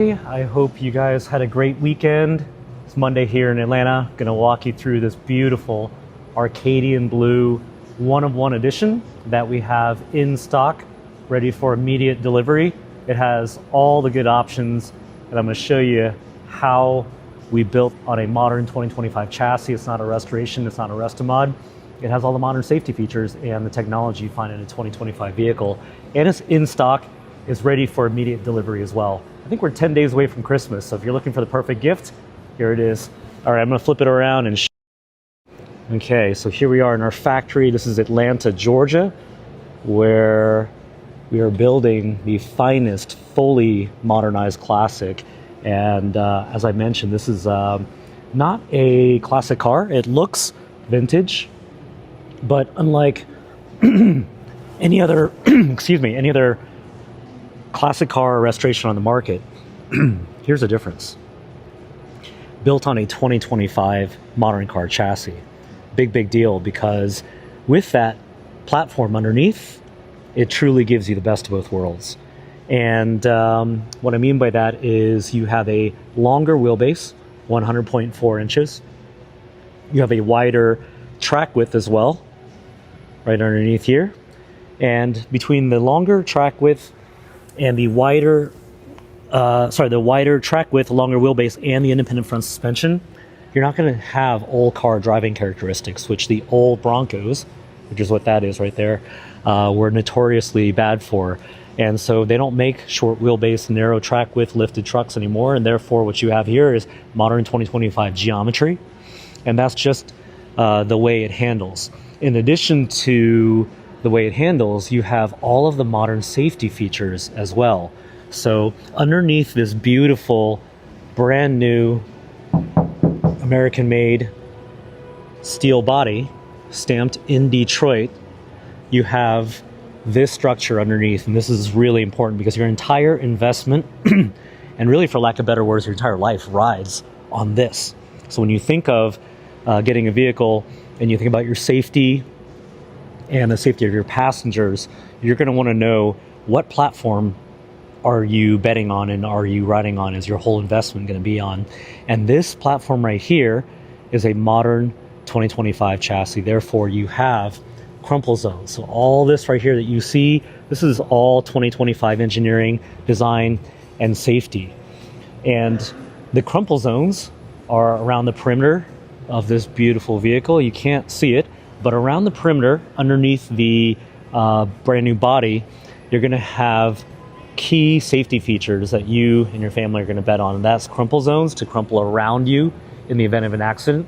I hope you guys had a great weekend. It's Monday here in Atlanta. Gonna walk you through this beautiful Arcadian blue one-of-one edition that we have in stock, ready for immediate delivery. It has all the good options, and I'm gonna show you how we built on a modern 2025 chassis. It's not a restoration, it's not a rest-a-mod. It has all the modern safety features and the technology you find in a 2025 vehicle. And it's in stock, it's ready for immediate delivery as well. I think we're 10 days away from Christmas, so if you're looking for the perfect gift, here it is. All right, I'm gonna flip it around and okay, so here we are in our factory. This is Atlanta, Georgia, where we are building the finest, fully modernized classic. And as I mentioned, this is not a classic car. It looks vintage, but unlike any other, any other classic car or restoration on the market, here's the difference. Built on a 2025 modern car chassis. Big deal, because with that platform underneath, it truly gives you the best of both worlds. And what I mean by that is you have a longer wheelbase, 100.4 inches. You have a wider track width as well, right underneath here. And between the longer track width and the wider, the wider track width, longer wheelbase, and the independent front suspension, you're not going to have old car driving characteristics, which the old Broncos, which is what that is right there, were notoriously bad for. And so they don't make short wheelbase, narrow track width lifted trucks anymore, and therefore what you have here is modern 2025 geometry, and that's just the way it handles. In addition to the way it handles, you have all of the modern safety features as well. So underneath this beautiful, brand new, American-made steel body, stamped in Detroit, you have this structure underneath, and this is really important because your entire investment, and really for lack of better words, your entire life rides on this. So when you think of getting a vehicle and you think about your safety and the safety of your passengers, you're going to want to know what platform are you betting on and are you riding on, is your whole investment going to be on. And this platform right here is a modern 2025 chassis. Therefore, you have crumple zones. So all this right here that you see, this is all 2025 engineering, design, and safety. And the crumple zones are around the perimeter of this beautiful vehicle. You can't see it, but around the perimeter, underneath the brand new body, you're going to have key safety features that you and your family are going to bet on, and that's crumple zones to crumple around you in the event of an accident,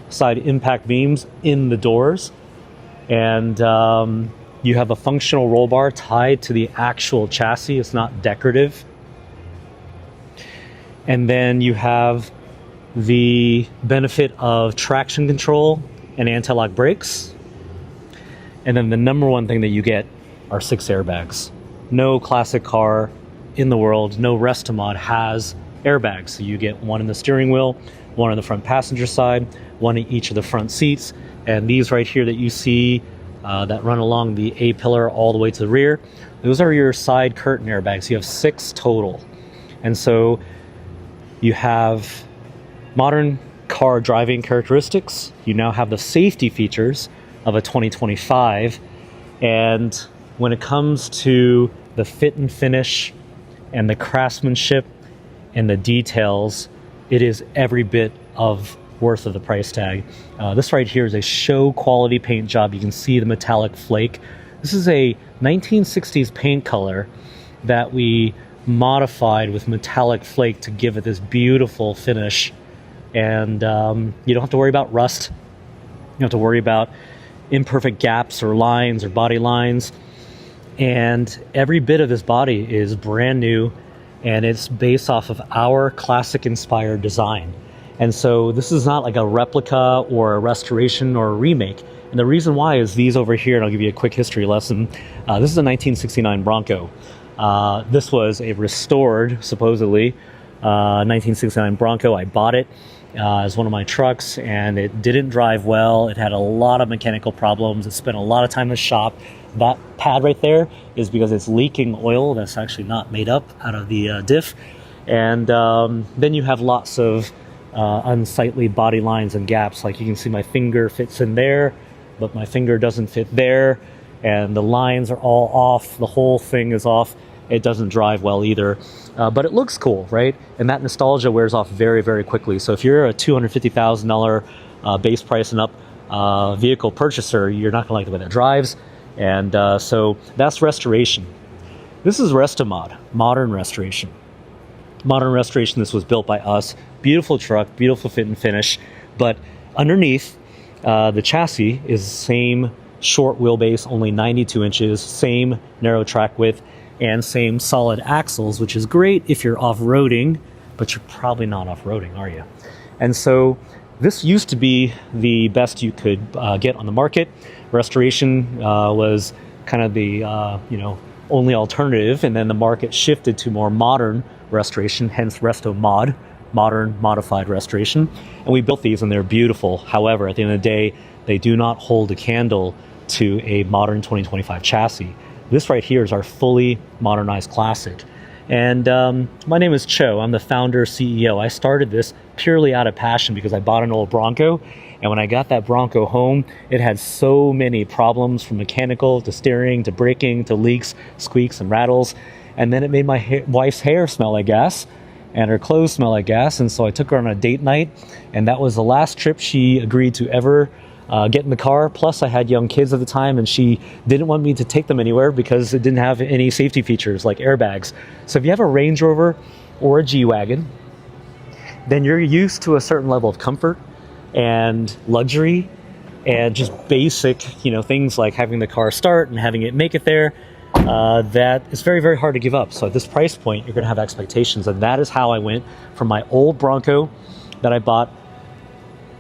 side impact beams in the doors, and you have a functional roll bar tied to the actual chassis. It's not decorative. And then you have the benefit of traction control and anti-lock brakes. And then the number one thing that you get are 6 airbags. No classic car in the world, no rest-a-mod has airbags. So you get one in the steering wheel, one on the front passenger side, one in each of the front seats. And these right here that you see that run along the A-pillar all the way to the rear, those are your side curtain airbags. You have 6 total. And so you have modern car driving characteristics. You now have the safety features of a 2025. And when it comes to the fit and finish and the craftsmanship and the details, it is every bit of worth of the price tag. This right here is a show quality paint job. You can see the metallic flake. This is a 1960s paint color that we modified with metallic flake to give it this beautiful finish. And you don't have to worry about rust. You don't have to worry about imperfect gaps or lines or body lines. And every bit of this body is brand new, and it's based off of our classic inspired design. And so this is not like a replica or a restoration or a remake. And the reason why is these over here, and I'll give you a quick history lesson. This is a 1969 Bronco. This was a restored, supposedly, 1969 Bronco. I bought it as one of my trucks, and it didn't drive well. It had a lot of mechanical problems. It spent a lot of time in the shop. That pad right there is because it's leaking oil that's actually not made up out of the diff. And then you have lots of unsightly body lines and gaps. Like you can see my finger fits in there, but my finger doesn't fit there. And the lines are all off. The whole thing is off. It doesn't drive well either. But it looks cool, right? And that nostalgia wears off very, very quickly. So if you're a $250,000 base price and up vehicle purchaser, you're not gonna like the way that drives. And so that's restoration. This is Restomod, modern restoration. Modern restoration, this was built by us. Beautiful truck, beautiful fit and finish. But underneath, the chassis is the same short wheelbase, only 92 inches, same narrow track width, and same solid axles, which is great if you're off-roading, but you're probably not off-roading, are you? And so this used to be the best you could get on the market. Restoration was kind of the only alternative, and then the market shifted to more modern restoration, hence Restomod, modern modified restoration. And we built these and they're beautiful. However, at the end of the day, they do not hold a candle to a modern 2025 chassis. This right here is our fully modernized classic. And my name is Cho. I'm the founder, CEO. I started this purely out of passion because I bought an old Bronco. And when I got that Bronco home, it had so many problems, from mechanical to steering to braking to leaks, squeaks and rattles. And then it made my wife's hair smell like gas and her clothes smell like gas. And so I took her on a date night, and that was the last trip she agreed to ever get in the car. Plus I had young kids at the time, and she didn't want me to take them anywhere because it didn't have any safety features like airbags. So if you have a Range Rover or a G-Wagon, then you're used to a certain level of comfort and luxury and just basic, things like having the car start and having it make it there. That is very, very hard to give up. So at this price point, you're going to have expectations. And that is how I went from my old Bronco that I bought,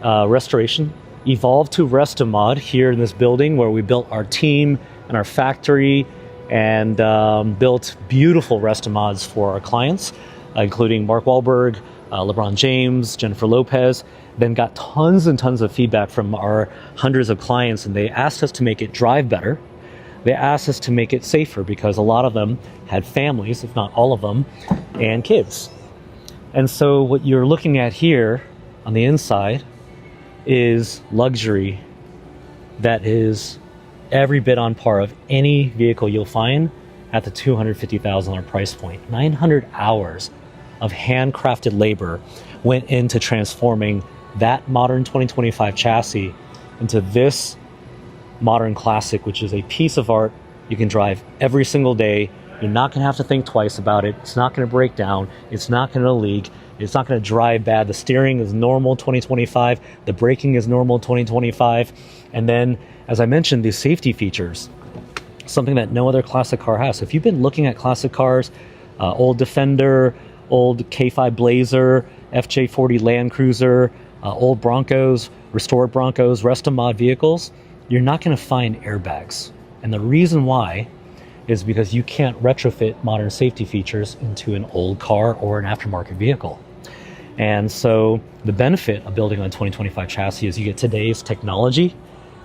restoration, evolved to Restomod here in this building, where we built our team and our factory and built beautiful Restomods for our clients, including Mark Wahlberg, LeBron James, Jennifer Lopez. Then got tons and tons of feedback from our hundreds of clients, and they asked us to make it drive better. They asked us to make it safer because a lot of them had families, if not all of them, and kids. And so what you're looking at here on the inside is luxury that is every bit on par of any vehicle you'll find at the $250,000 price point. 900 hours of handcrafted labor went into transforming that modern 2025 chassis into this modern classic, which is a piece of art you can drive every single day. You're not going to have to think twice about it. It's not going to break down. It's not going to leak. It's not going to drive bad. The steering is normal 2025. The braking is normal 2025. And then, as I mentioned, these safety features, something that no other classic car has. So if you've been looking at classic cars, old Defender, old K5 Blazer, FJ40 Land Cruiser, old Broncos, restored Broncos, Restomod vehicles, you're not going to find airbags. And the reason why is because you can't retrofit modern safety features into an old car or an aftermarket vehicle. And so the benefit of building on a 2025 chassis is you get today's technology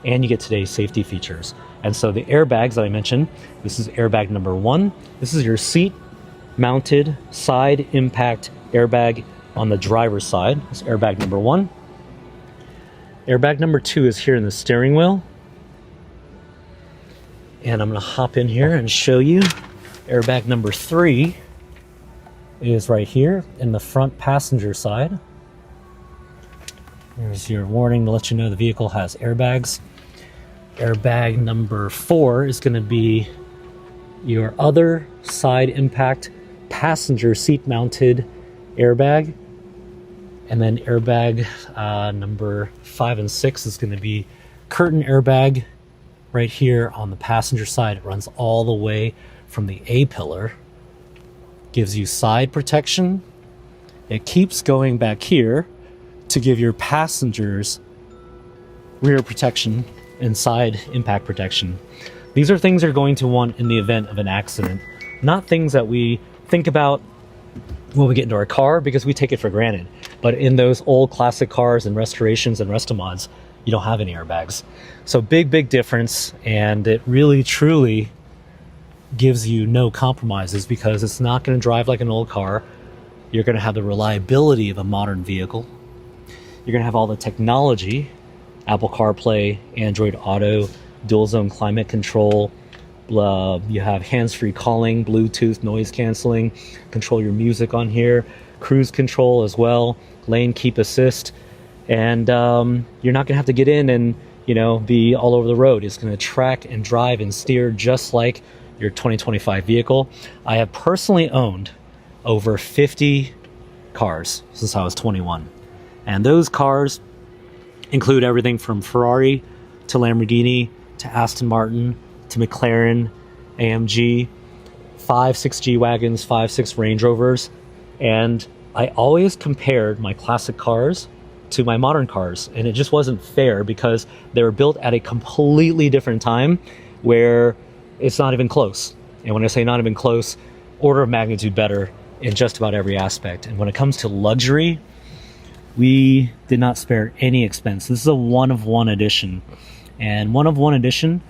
and you get today's safety features. And so the airbags that I mentioned, this is airbag number 1. This is your seat mounted side impact airbag on the driver's side. That's airbag number 1. Airbag number 2 is here in the steering wheel. And I'm going to hop in here and show you. Airbag number 3 is right here in the front passenger side. There's your warning to let you know the vehicle has airbags. Airbag number 4 is going to be your other side impact passenger seat mounted airbag. And then airbag number 5 and 6 is going to be curtain airbag right here on the passenger side. It runs all the way from the A-pillar, gives you side protection. It keeps going back here to give your passengers rear protection and side impact protection. These are things you're going to want in the event of an accident, not things that we think about when we get into our car because we take it for granted. But in those old classic cars and restorations and Restomods, you don't have any airbags. So big difference, and it really truly gives you no compromises because it's not going to drive like an old car. You're going to have the reliability of a modern vehicle. You're going to have all the technology, Apple CarPlay, Android Auto, dual zone climate control. You have hands-free calling, Bluetooth, noise canceling, control your music on here, cruise control as well, lane keep assist, and you're not going to have to get in and be all over the road. It's going to track and drive and steer just like your 2025 vehicle. I have personally owned over 50 cars since I was 21, and those cars include everything from Ferrari to Lamborghini to Aston Martin to McLaren, AMG, 5-6 G-Wagons, 5-6 Range Rovers, and I always compared my classic cars to my modern cars, and it just wasn't fair because they were built at a completely different time where it's not even close. And when I say not even close, order of magnitude better in just about every aspect. And when it comes to luxury, we did not spare any expense. This is a one-of-one edition, and one-of-one edition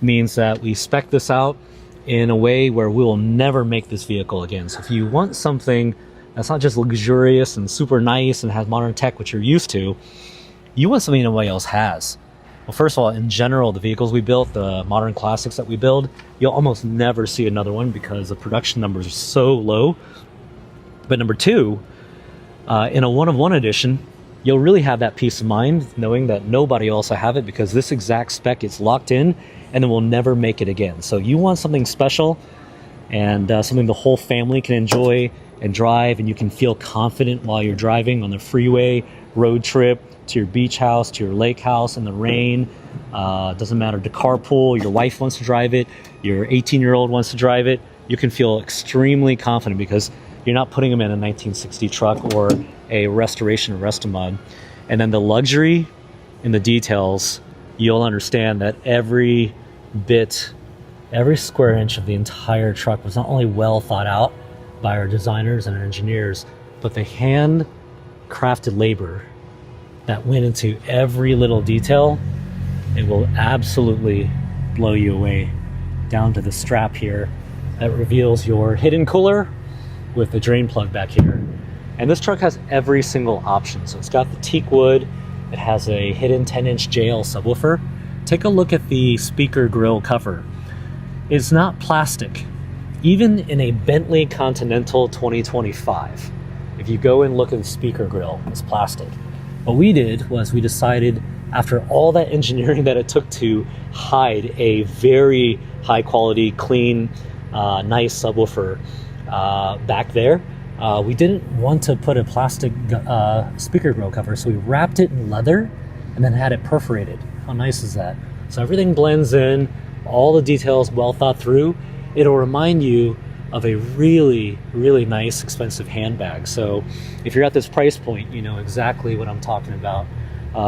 means that we spec this out in a way where we will never make this vehicle again. So if you want something that's not just luxurious and super nice and has modern tech, which you're used to, you want something nobody else has. Well, first of all, in general, the vehicles we built, the modern classics that we build, you'll almost never see another one because the production numbers are so low. But number two, in a one-of-one edition, you'll really have that peace of mind knowing that nobody else will have it because this exact spec is locked in and then we'll never make it again. So you want something special and something the whole family can enjoy and drive, and you can feel confident while you're driving on the freeway, road trip, to your beach house, to your lake house in the rain. Doesn't matter, to carpool, your wife wants to drive it, your 18-year-old wants to drive it. You can feel extremely confident because you're not putting them in a 1960 truck or a restoration or rest-a-mod. And then the luxury in the details, you'll understand that every bit, every square inch of the entire truck was not only well thought out by our designers and our engineers, but the hand-crafted labor that went into every little detail. It will absolutely blow you away, down to the strap here that reveals your hidden cooler with the drain plug back here. And this truck has every single option. So it's got the teak wood, it has a hidden 10-inch JL subwoofer. Take a look at the speaker grill cover. It's not plastic. Even in a Bentley Continental 2025, if you go and look at the speaker grill, it's plastic. What we did was we decided, after all that engineering that it took to hide a very high quality, clean, nice subwoofer back there, we didn't want to put a plastic speaker grill cover, so we wrapped it in leather and then had it perforated. How nice is that? So everything blends in, all the details well thought through. It'll remind you of a really, really nice, expensive handbag. So if you're at this price point, you know exactly what I'm talking about.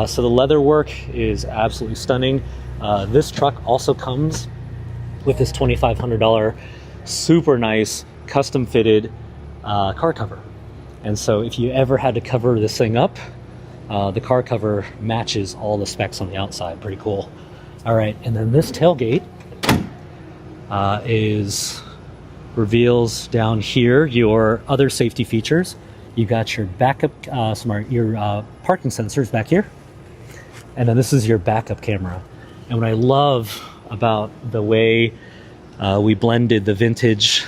So the leather work is absolutely stunning. This truck also comes with this $2,500 super nice custom fitted car cover. And so if you ever had to cover this thing up, the car cover matches all the specs on the outside. Pretty cool. All right, and then this tailgate reveals down here your other safety features. You got your backup, your parking sensors back here, and then this is your backup camera. And what I love about the way we blended the vintage,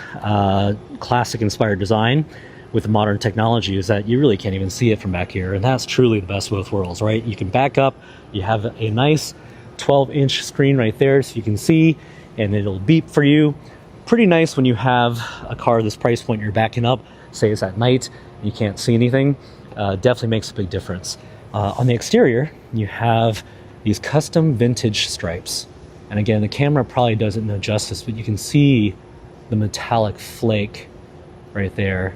classic-inspired design with the modern technology is that you really can't even see it from back here, and that's truly the best of both worlds, right? You can back up, you have a nice 12-inch screen right there so you can see, and it'll beep for you. Pretty nice when you have a car this price point, you're backing up, say it's at night, you can't see anything. Definitely makes a big difference. On the exterior, you have these custom vintage stripes. And again, the camera probably doesn't do justice, but you can see the metallic flake right there.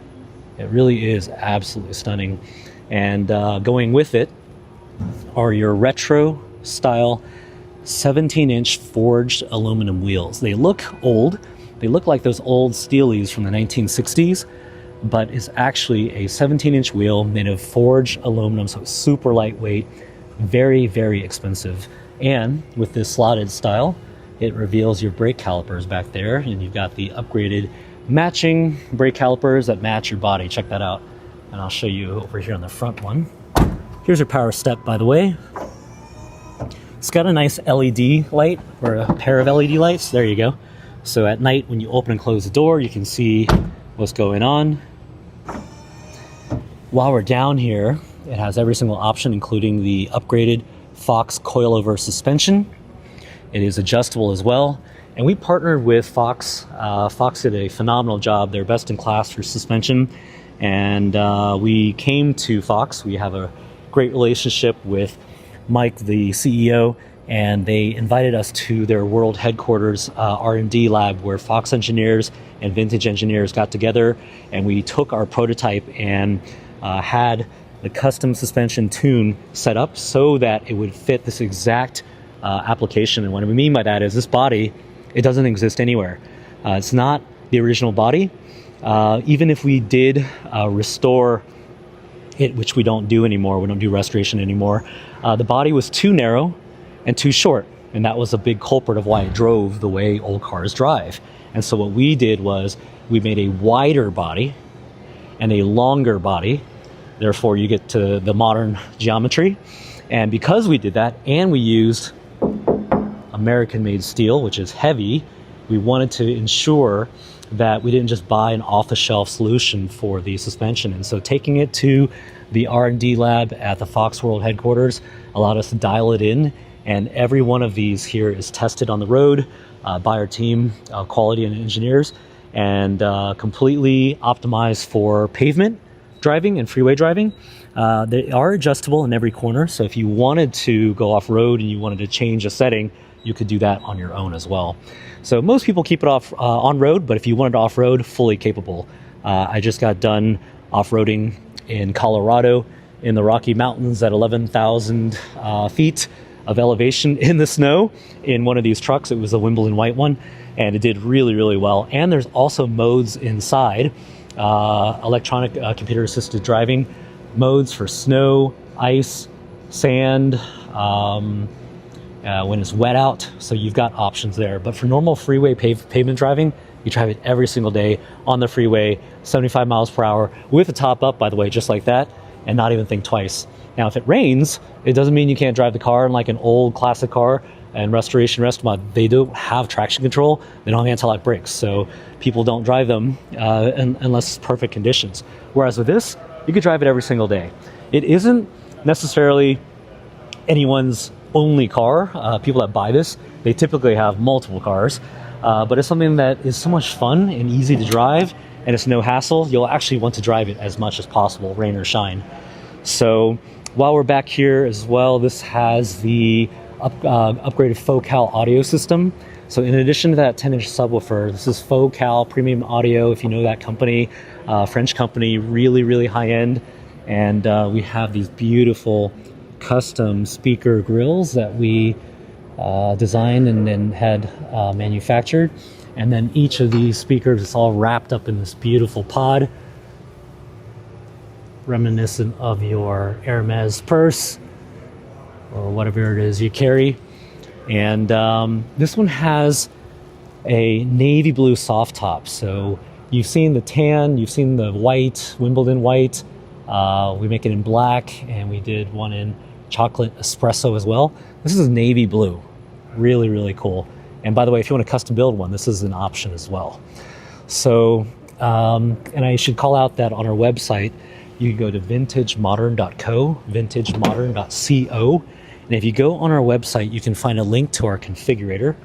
It really is absolutely stunning. And going with it are your retro style 17-inch forged aluminum wheels. They look old. They look like those old Steelies from the 1960s, but it's actually a 17-inch wheel made of forged aluminum, so it's super lightweight, very, very expensive. And with this slotted style, it reveals your brake calipers back there, and you've got the upgraded matching brake calipers that match your body. Check that out. And I'll show you over here on the front one. Here's your power step, by the way. It's got a nice LED light, or a pair of LED lights. There you go. So at night, when you open and close the door, you can see what's going on. While we're down here, it has every single option, including the upgraded Fox coilover suspension. It is adjustable as well. And we partnered with Fox. Fox did a phenomenal job. They're best in class for suspension. And we came to Fox. We have a great relationship with Mike, the CEO, and they invited us to their world headquarters R&D lab, where Fox engineers and vintage engineers got together, and we took our prototype and had the custom suspension tune set up so that it would fit this exact application. And what we mean by that is this body, it doesn't exist anywhere. It's not the original body. Even if we did restore it, which we don't do anymore, we don't do restoration anymore, the body was too narrow and too short, and that was a big culprit of why it drove the way old cars drive. And so what we did was we made a wider body and a longer body, therefore you get to the modern geometry. And because we did that, and we used American-made steel, which is heavy, we wanted to ensure that we didn't just buy an off-the-shelf solution for the suspension. And so taking it to the R&D lab at the Fox World headquarters allowed us to dial it in, and every one of these here is tested on the road by our team, quality and engineers, and completely optimized for pavement driving and freeway driving. They are adjustable in every corner, so if you wanted to go off-road and you wanted to change a setting, you could do that on your own as well. So most people keep it off on-road, but if you wanted to off-road, fully capable. I just got done off-roading in Colorado in the Rocky Mountains at 11,000 feet of elevation in the snow in one of these trucks. It was a Wimbledon white one, and it did really, really well. And there's also modes inside, electronic computer-assisted driving modes for snow, ice, sand, when it's wet out, so you've got options there. But for normal freeway pavement driving, you drive it every single day on the freeway, 75 miles per hour, with the top up, by the way, just like that, and not even think twice. Now, if it rains, it doesn't mean you can't drive the car in like an old classic car. And Restoration Restomod, they don't have traction control, they don't have anti-lock brakes, so people don't drive them unless it's perfect conditions. Whereas with this, you could drive it every single day. It isn't necessarily anyone's only car. People that buy this, they typically have multiple cars, but it's something that is so much fun and easy to drive, and it's no hassle. You'll actually want to drive it as much as possible, rain or shine. So while we're back here as well, this has the upgraded Focal audio system. So in addition to that 10-inch subwoofer, this is Focal Premium Audio, if you know that company, French company, really, really high-end. And we have these beautiful custom speaker grills that we designed and had manufactured. And then each of these speakers is all wrapped up in this beautiful pod, reminiscent of your Hermes purse or whatever it is you carry. And this one has a navy blue soft top. So you've seen the tan, you've seen the white, Wimbledon white. We make it in black, and we did one in chocolate espresso as well. This is navy blue. Really, really cool. And by the way, if you want to custom build one, this is an option as well. So, and I should call out that on our website, you can go to vintagemodern.co, vintagemodern.co. And if you go on our website, you can find a link to our configurator.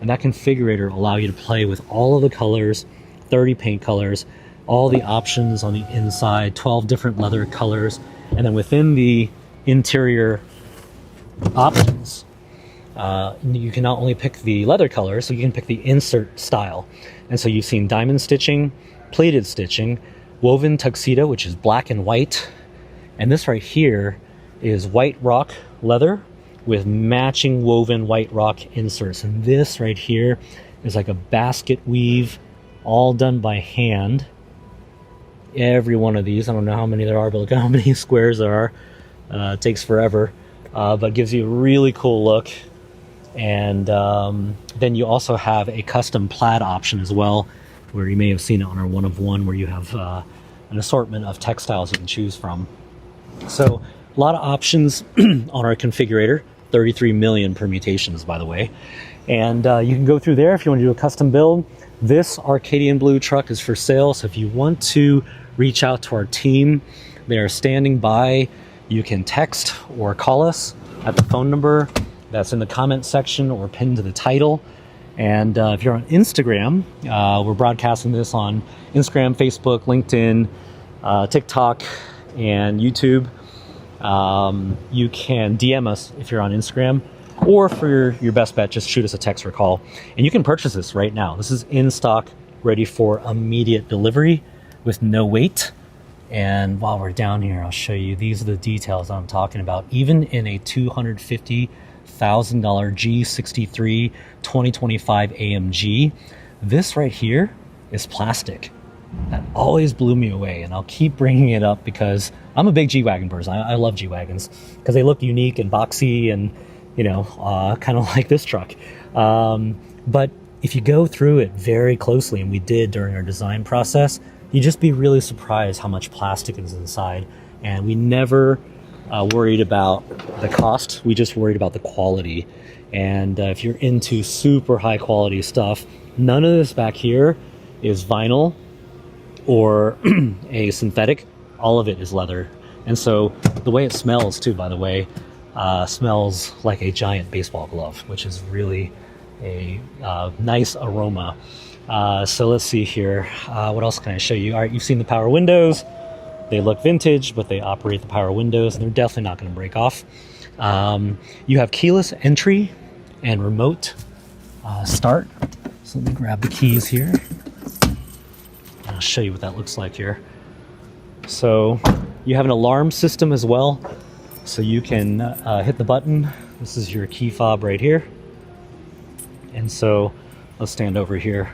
And that configurator will allow you to play with all of the colors, 30 paint colors, all the options on the inside, 12 different leather colors. And then within the interior options, you can not only pick the leather color, so you can pick the insert style. And so you've seen diamond stitching, plated stitching, woven tuxedo, which is black and white. And this right here is white rock leather with matching woven white rock inserts. And this right here is like a basket weave, all done by hand. Every one of these, I don't know how many there are, but look at how many squares there are. It takes forever, but gives you a really cool look. And then you also have a custom plaid option as well, where you may have seen it on our one of one, where you have an assortment of textiles you can choose from. So a lot of options on our configurator, 33 million permutations, by the way. And you can go through there if you want to do a custom build. This Arcadian blue truck is for sale, so if you want to reach out to our team, they are standing by. You can text or call us at the phone number that's in the comment section or pinned to the title. And if you're on Instagram, we're broadcasting this on Instagram, Facebook, LinkedIn, TikTok, and YouTube. You can DM us if you're on Instagram, or for your best bet, just shoot us a text or call. And you can purchase this right now. This is in stock, ready for immediate delivery with no wait. And while we're down here, I'll show you, these are the details I'm talking about. Even in a $250,000 G63 2025 AMG, this right here is plastic. That always blew me away, and I'll keep bringing it up because I'm a big G-Wagon person. I love G-Wagons because they look unique and boxy and, you know, kind of like this truck. But if you go through it very closely, and we did during our design process, you'd just be really surprised how much plastic is inside. And we never worried about the cost. We just worried about the quality. And if you're into super high quality stuff, none of this back here is vinyl or a synthetic. All of it is leather. And so the way it smells too, by the way, smells like a giant baseball glove, which is really a nice aroma. So let's see here. What else can I show you? All right, you've seen the power windows. They look vintage, but they operate the power windows, and they're definitely not going to break off. You have keyless entry and remote start. So let me grab the keys here. I'll show you what that looks like here. So you have an alarm system as well. So you can hit the button. This is your key fob right here. And so let's stand over here.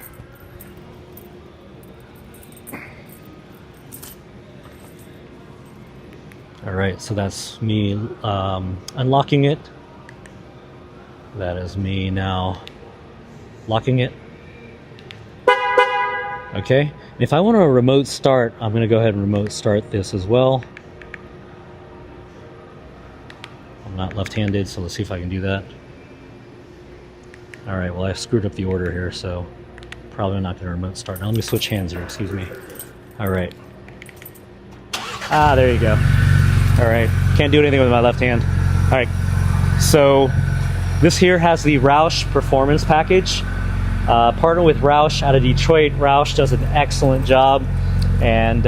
All right, so that's me unlocking it. That is me now locking it. Okay, and if I want to remote start, I'm going to go ahead and remote start this as well. I'm not left-handed, so let's see if I can do that. All right, well, I screwed up the order here, so probably not going to remote start. Now let me switch hands here, excuse me. All right. There you go. All right, can't do anything with my left hand. All right, so this here has the Roush performance package. Partner with Roush out of Detroit. Roush does an excellent job. And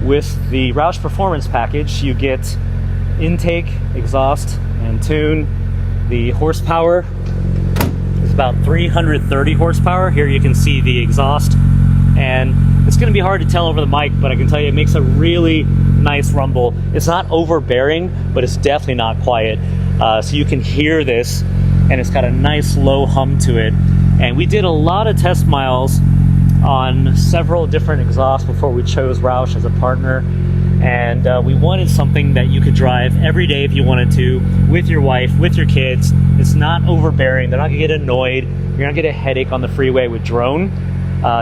with the Roush performance package, you get intake, exhaust, and tune. The horsepower is about 330 horsepower. Here you can see the exhaust. And it's going to be hard to tell over the mic, but I can tell you it makes a really nice rumble. It's not overbearing, but it's definitely not quiet. So you can hear this, and it's got a nice low hum to it. And we did a lot of test miles on several different exhausts before we chose Roush as a partner. And we wanted something that you could drive every day if you wanted to, with your wife, with your kids. It's not overbearing. They're not going to get annoyed. You're not going to get a headache on the freeway with drone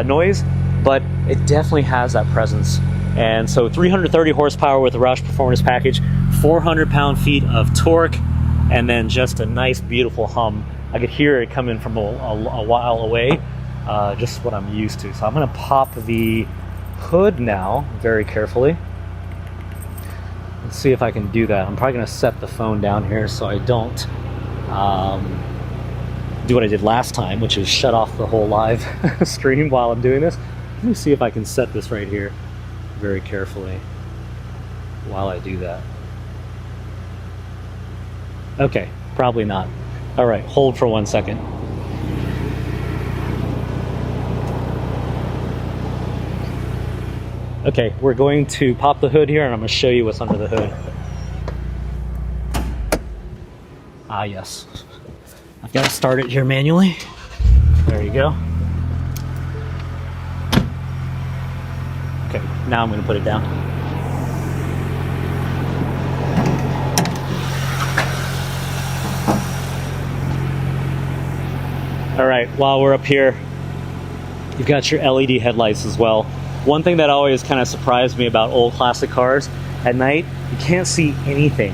noise, but it definitely has that presence. And so 330 horsepower with the Roush performance package, 400 pound-feet of torque, and then just a nice, beautiful hum. I could hear it coming from a while away, just what I'm used to. So I'm going to pop the hood now very carefully. Let's see if I can do that. I'm probably going to set the phone down here so I don't do what I did last time, which is shut off the whole live stream while I'm doing this. Let me see if I can set this right here very carefully while I do that. Okay, probably not. All right, hold for 1 second. Okay, we're going to pop the hood here, and I'm going to show you what's under the hood. Ah, yes. I've got to start it here manually. There you go. Okay, now I'm going to put it down. All right, while we're up here, you've got your LED headlights as well. One thing that always kind of surprised me about old classic cars, at night, you can't see anything.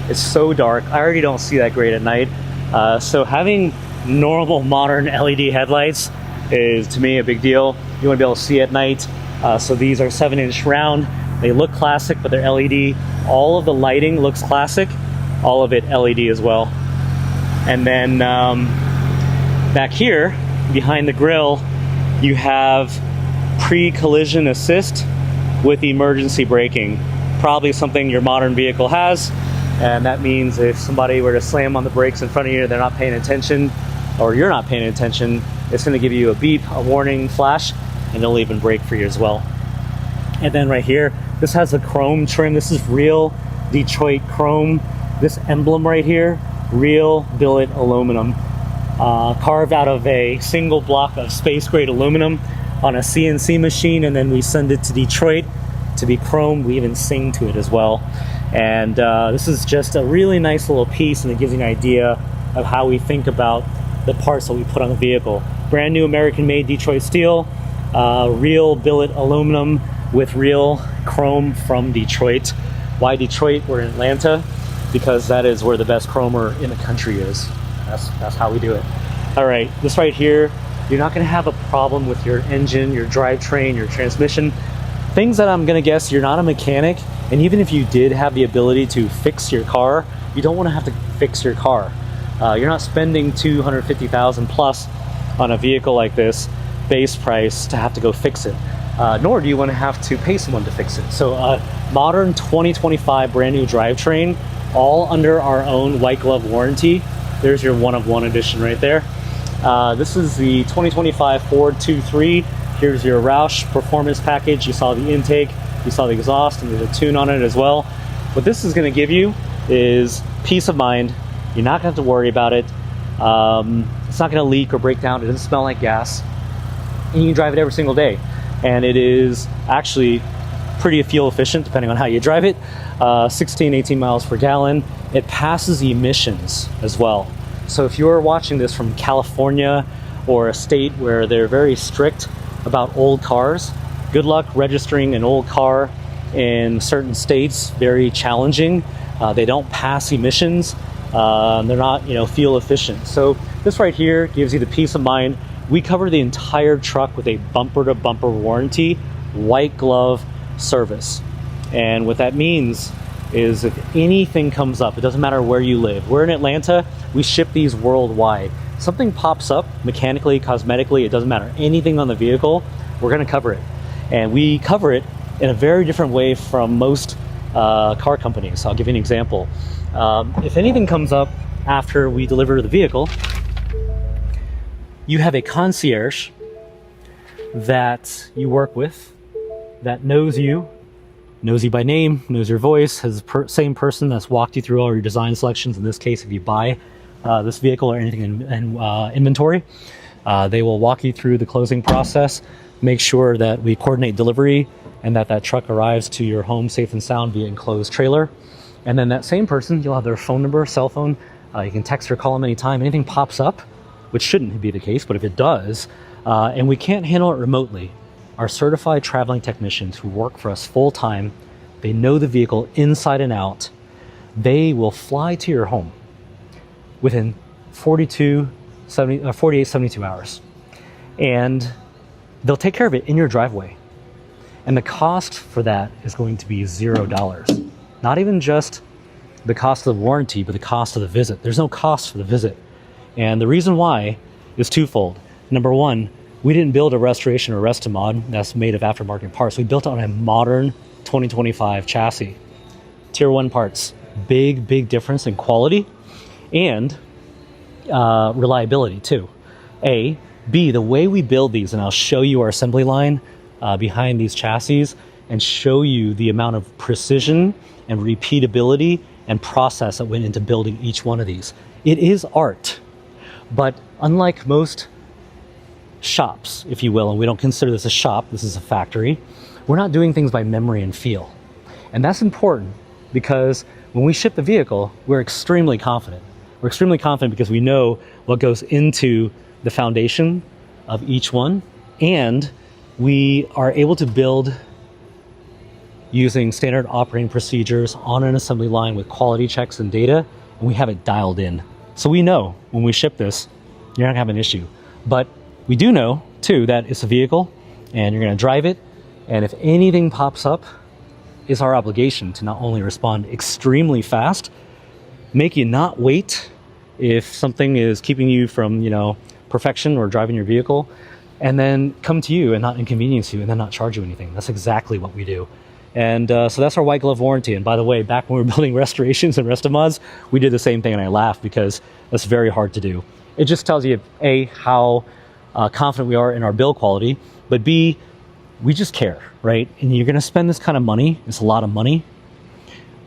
It's so dark. I already don't see that great at night. So having normal modern LED headlights is, to me, a big deal. You want to be able to see at night. So these are 7-inch round. They look classic, but they're LED. All of the lighting looks classic. All of it LED as well. And then back here, behind the grille, you have pre-collision assist with emergency braking. Probably something your modern vehicle has. And that means if somebody were to slam on the brakes in front of you, they're not paying attention, or you're not paying attention, it's going to give you a beep, a warning flash, and it'll even brake for you as well. And then right here, this has a chrome trim. This is real Detroit chrome. This emblem right here, real billet aluminum, carved out of a single block of space grade aluminum on a CNC machine, and then we send it to Detroit to be chrome. We even sing to it as well. And this is just a really nice little piece, and it gives you an idea of how we think about the parts that we put on the vehicle. Brand new American-made Detroit steel, real billet aluminum with real chrome from Detroit. Why Detroit? We're in Atlanta, because that is where the best chromer in the country is. That's how we do it. All right, this right here, you're not going to have a problem with your engine, your drivetrain, your transmission. Things that I'm going to guess you're not a mechanic, and even if you did have the ability to fix your car, you don't want to have to fix your car. You're not spending $250,000 plus on a vehicle like this, base price, to have to go fix it. Nor do you want to have to pay someone to fix it. So modern 2025 brand new drivetrain, all under our own white glove warranty. There's your one-of-one edition right there. This is the 2025 Ford 2.3. Here's your Roush performance package. You saw the intake, you saw the exhaust, and there's a tune on it as well. What this is going to give you is peace of mind. You're not going to have to worry about it. It's not going to leak or break down. It doesn't smell like gas. And you can drive it every single day. And it is actually pretty fuel efficient depending on how you drive it. 16, 18 miles per gallon. It passes emissions as well. So if you're watching this from California or a state where they're very strict about old cars, good luck registering an old car in certain states. Very challenging. They don't pass emissions. They're not, fuel efficient. So this right here gives you the peace of mind. We cover the entire truck with a bumper-to-bumper warranty, white glove service. And what that means is if anything comes up, it doesn't matter where you live. We're in Atlanta. We ship these worldwide. Something pops up mechanically, cosmetically, it doesn't matter. Anything on the vehicle, we're going to cover it. And we cover it in a very different way from most car companies. I'll give you an example. If anything comes up after we deliver the vehicle, you have a concierge that you work with that knows you by name, knows your voice, has the same person that's walked you through all your design selections. In this case, if you buy this vehicle or anything in inventory, they will walk you through the closing process, make sure that we coordinate delivery and that truck arrives to your home safe and sound via enclosed trailer. And then that same person, you'll have their phone number, cell phone. You can text or call them anytime. Anything pops up, which shouldn't be the case, but if it does, and we can't handle it remotely, our certified traveling technicians who work for us full time, they know the vehicle inside and out. They will fly to your home within 48, 72 hours. And they'll take care of it in your driveway. And the cost for that is going to be $0. Not even just the cost of the warranty, but the cost of the visit. There's no cost for the visit. And the reason why is twofold. Number one, we didn't build a restoration or rest-a-mod that's made of aftermarket parts. We built it on a modern 2025 chassis. Tier 1 parts. Big difference in quality and reliability too. A. B, the way we build these, and I'll show you our assembly line behind these chassis and show you the amount of precision and repeatability and process that went into building each one of these. It is art, but unlike most shops, if you will, and we don't consider this a shop, this is a factory, we're not doing things by memory and feel. And that's important because when we ship the vehicle, we're extremely confident. We're extremely confident because we know what goes into the foundation of each one, and we are able to build using standard operating procedures on an assembly line with quality checks and data, and we have it dialed in. So we know when we ship this, you're not gonna have an issue. But we do know too that it's a vehicle and you're gonna drive it, and if anything pops up, it's our obligation to not only respond extremely fast, make you not wait if something is keeping you from, perfection or driving your vehicle, and then come to you and not inconvenience you and then not charge you anything. That's exactly what we do. And so that's our white glove warranty. And by the way, back when we were building restorations and restomods, we did the same thing, and I laughed because that's very hard to do. It just tells you, A, how confident we are in our build quality, but B, we just care, right? And you're gonna spend this kind of money, it's a lot of money.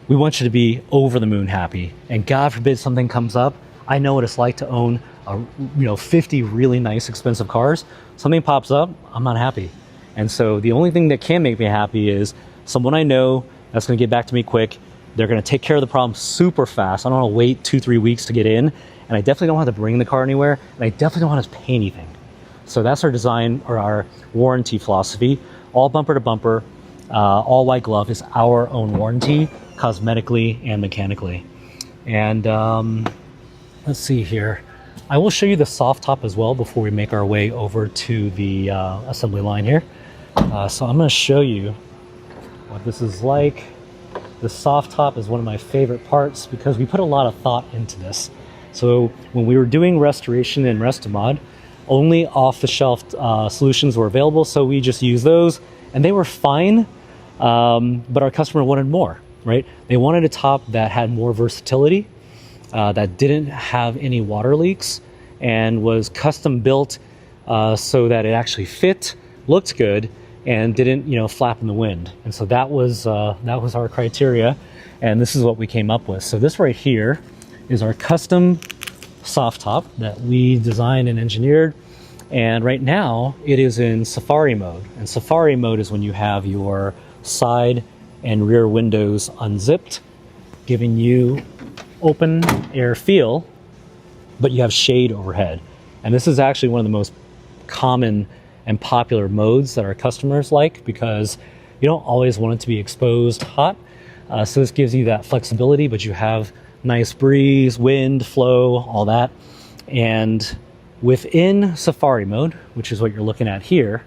We want you to be over the moon happy. And God forbid something comes up. I know what it's like to own 50 really nice, expensive cars. Something pops up, I'm not happy. And so the only thing that can make me happy is someone I know that's gonna get back to me quick. They're gonna take care of the problem super fast. I don't wanna wait 2-3 weeks to get in. And I definitely don't have to bring the car anywhere. And I definitely don't have to pay anything. So that's our design or our warranty philosophy. All bumper to bumper, all white glove is our own warranty, cosmetically and mechanically. And let's see here. I will show you the soft top as well before we make our way over to the assembly line here. So I'm gonna show you what this is like. The soft top is one of my favorite parts because we put a lot of thought into this. So when we were doing restoration and Restomod, only off-the-shelf solutions were available, so we just used those, and they were fine, but our customer wanted more, right? They wanted a top that had more versatility, that didn't have any water leaks, and was custom built so that it actually fit, looked good, and didn't, flap in the wind. And so that was our criteria, and this is what we came up with. So this right here is our custom soft top that we designed and engineered, and right now it is in safari mode. And safari mode is when you have your side and rear windows unzipped, giving you open air feel, but you have shade overhead. And this is actually one of the most common and popular modes that our customers like, because you don't always want it to be exposed hot. So this gives you that flexibility, but you have nice breeze, wind, flow, all that. And within safari mode, which is what you're looking at here,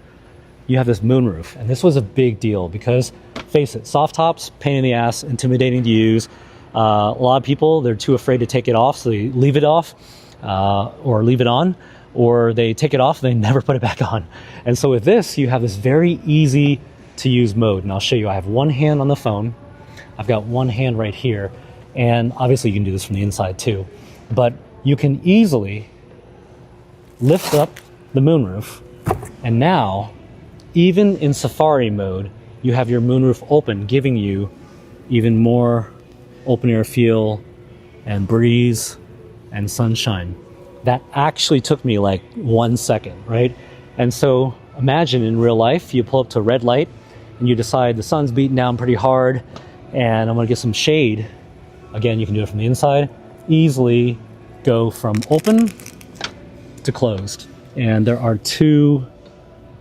you have this moonroof. And this was a big deal because, face it, soft tops, pain in the ass, intimidating to use. A lot of people, they're too afraid to take it off, so they leave it off or leave it on, or they take it off and they never put it back on. And so with this, you have this very easy to use mode. And I'll show you, I have one hand on the phone. I've got one hand right here. And obviously you can do this from the inside too, but you can easily lift up the moonroof. And now, even in safari mode, you have your moonroof open, giving you even more open air feel and breeze and sunshine. That actually took me like 1 second, right? And so imagine in real life, you pull up to a red light and you decide the sun's beating down pretty hard and I'm gonna get some shade. Again, you can do it from the inside. Easily go from open to closed. And there are two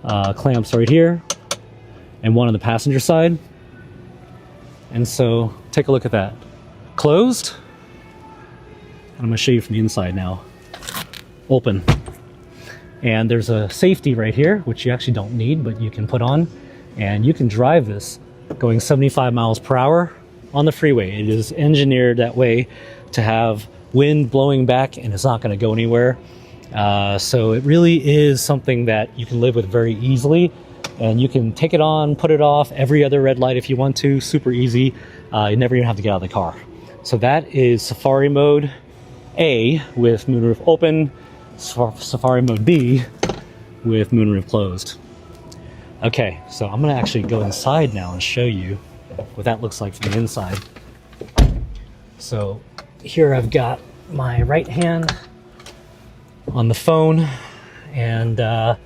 clamps right here and one on the passenger side. And so take a look at that. Closed. And I'm gonna show you from the inside now. Open. And there's a safety right here, which you actually don't need, but you can put on. And you can drive this going 75 miles per hour on the freeway. It is engineered that way to have wind blowing back and it's not going to go anywhere. So it really is something that you can live with very easily, and you can take it on, put it off every other red light if you want to, super easy. You never even have to get out of the car. So that is Safari Mode A with moonroof open, Safari Mode B with moonroof closed. Okay, so I'm going to actually go inside now and show you what that looks like from the inside. So here I've got my right hand on the phone, and I'm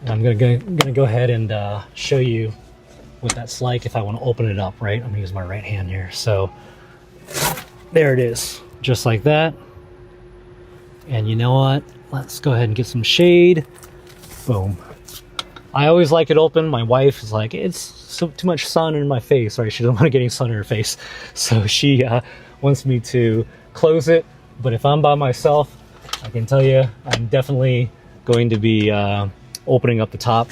gonna go ahead and show you what that's like if I want to open it up, right? I'm gonna use my right hand here. So there it is, just like that. And you know what? Let's go ahead and get some shade. Boom. I always like it open. My wife is like, it's so too much sun in my face, right? She doesn't want to get any sun in her face. So she wants me to close it. But if I'm by myself, I can tell you, I'm definitely going to be opening up the top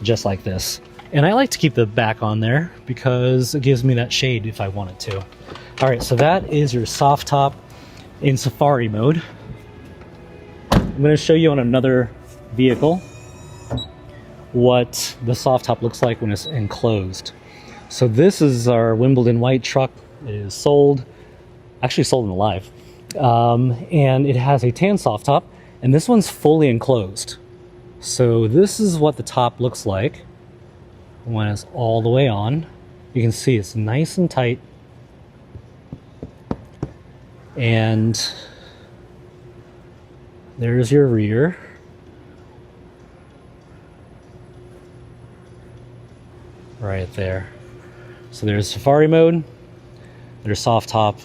just like this. And I like to keep the back on there because it gives me that shade if I want it to. All right, so that is your soft top in safari mode. I'm going to show you on another vehicle what the soft top looks like when it's enclosed. So this is our Wimbledon white truck. It is sold, actually sold in alive. And it has a tan soft top, and this one's fully enclosed. So this is what the top looks like when it's all the way on. You can see it's nice and tight. And there's your rear. Right there. So there's safari mode, there's soft top,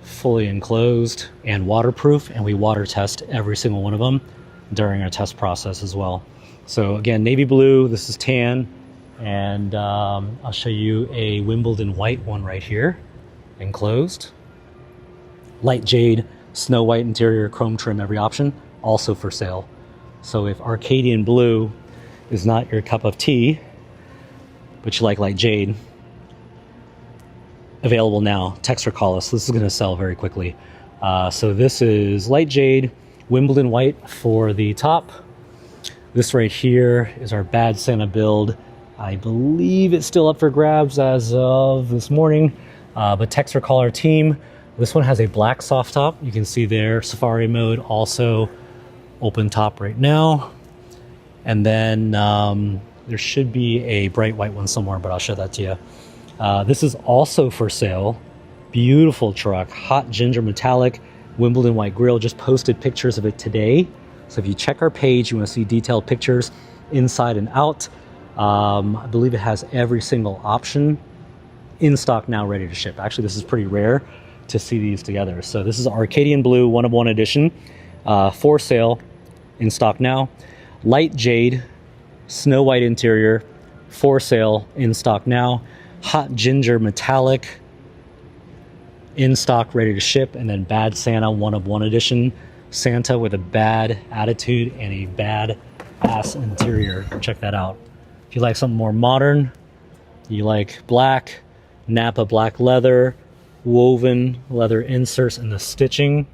fully enclosed and waterproof, and we water test every single one of them during our test process as well. So again, navy blue, this is tan, and I'll show you a Wimbledon white one right here, enclosed. Light jade, snow white interior, chrome trim, every option, also for sale. So if Arcadian blue is not your cup of tea, but you like light jade, available now. Text or call us. This is going to sell very quickly. So this is light jade, Wimbledon white for the top. This right here is our Bad Santa build. I believe it's still up for grabs as of this morning, but text or call our team. This one has a black soft top. You can see there, safari mode, also open top right now. And then there should be a bright white one somewhere, but I'll show that to you. This is also for sale. Beautiful truck, hot ginger metallic, Wimbledon white grille. Just posted pictures of it today. So if you check our page, you want to see detailed pictures inside and out. I believe it has every single option in stock now, ready to ship. Actually, this is pretty rare to see these together. So this is Arcadian blue, one of one edition, for sale, in stock now. Light jade, snow white interior, for sale, in stock now. Hot ginger metallic, in stock, ready to ship. And then Bad Santa, one of one edition, Santa with a bad attitude and a bad ass interior. Check that out. If you like something more modern, you like black, Napa black leather, woven leather inserts, and the stitching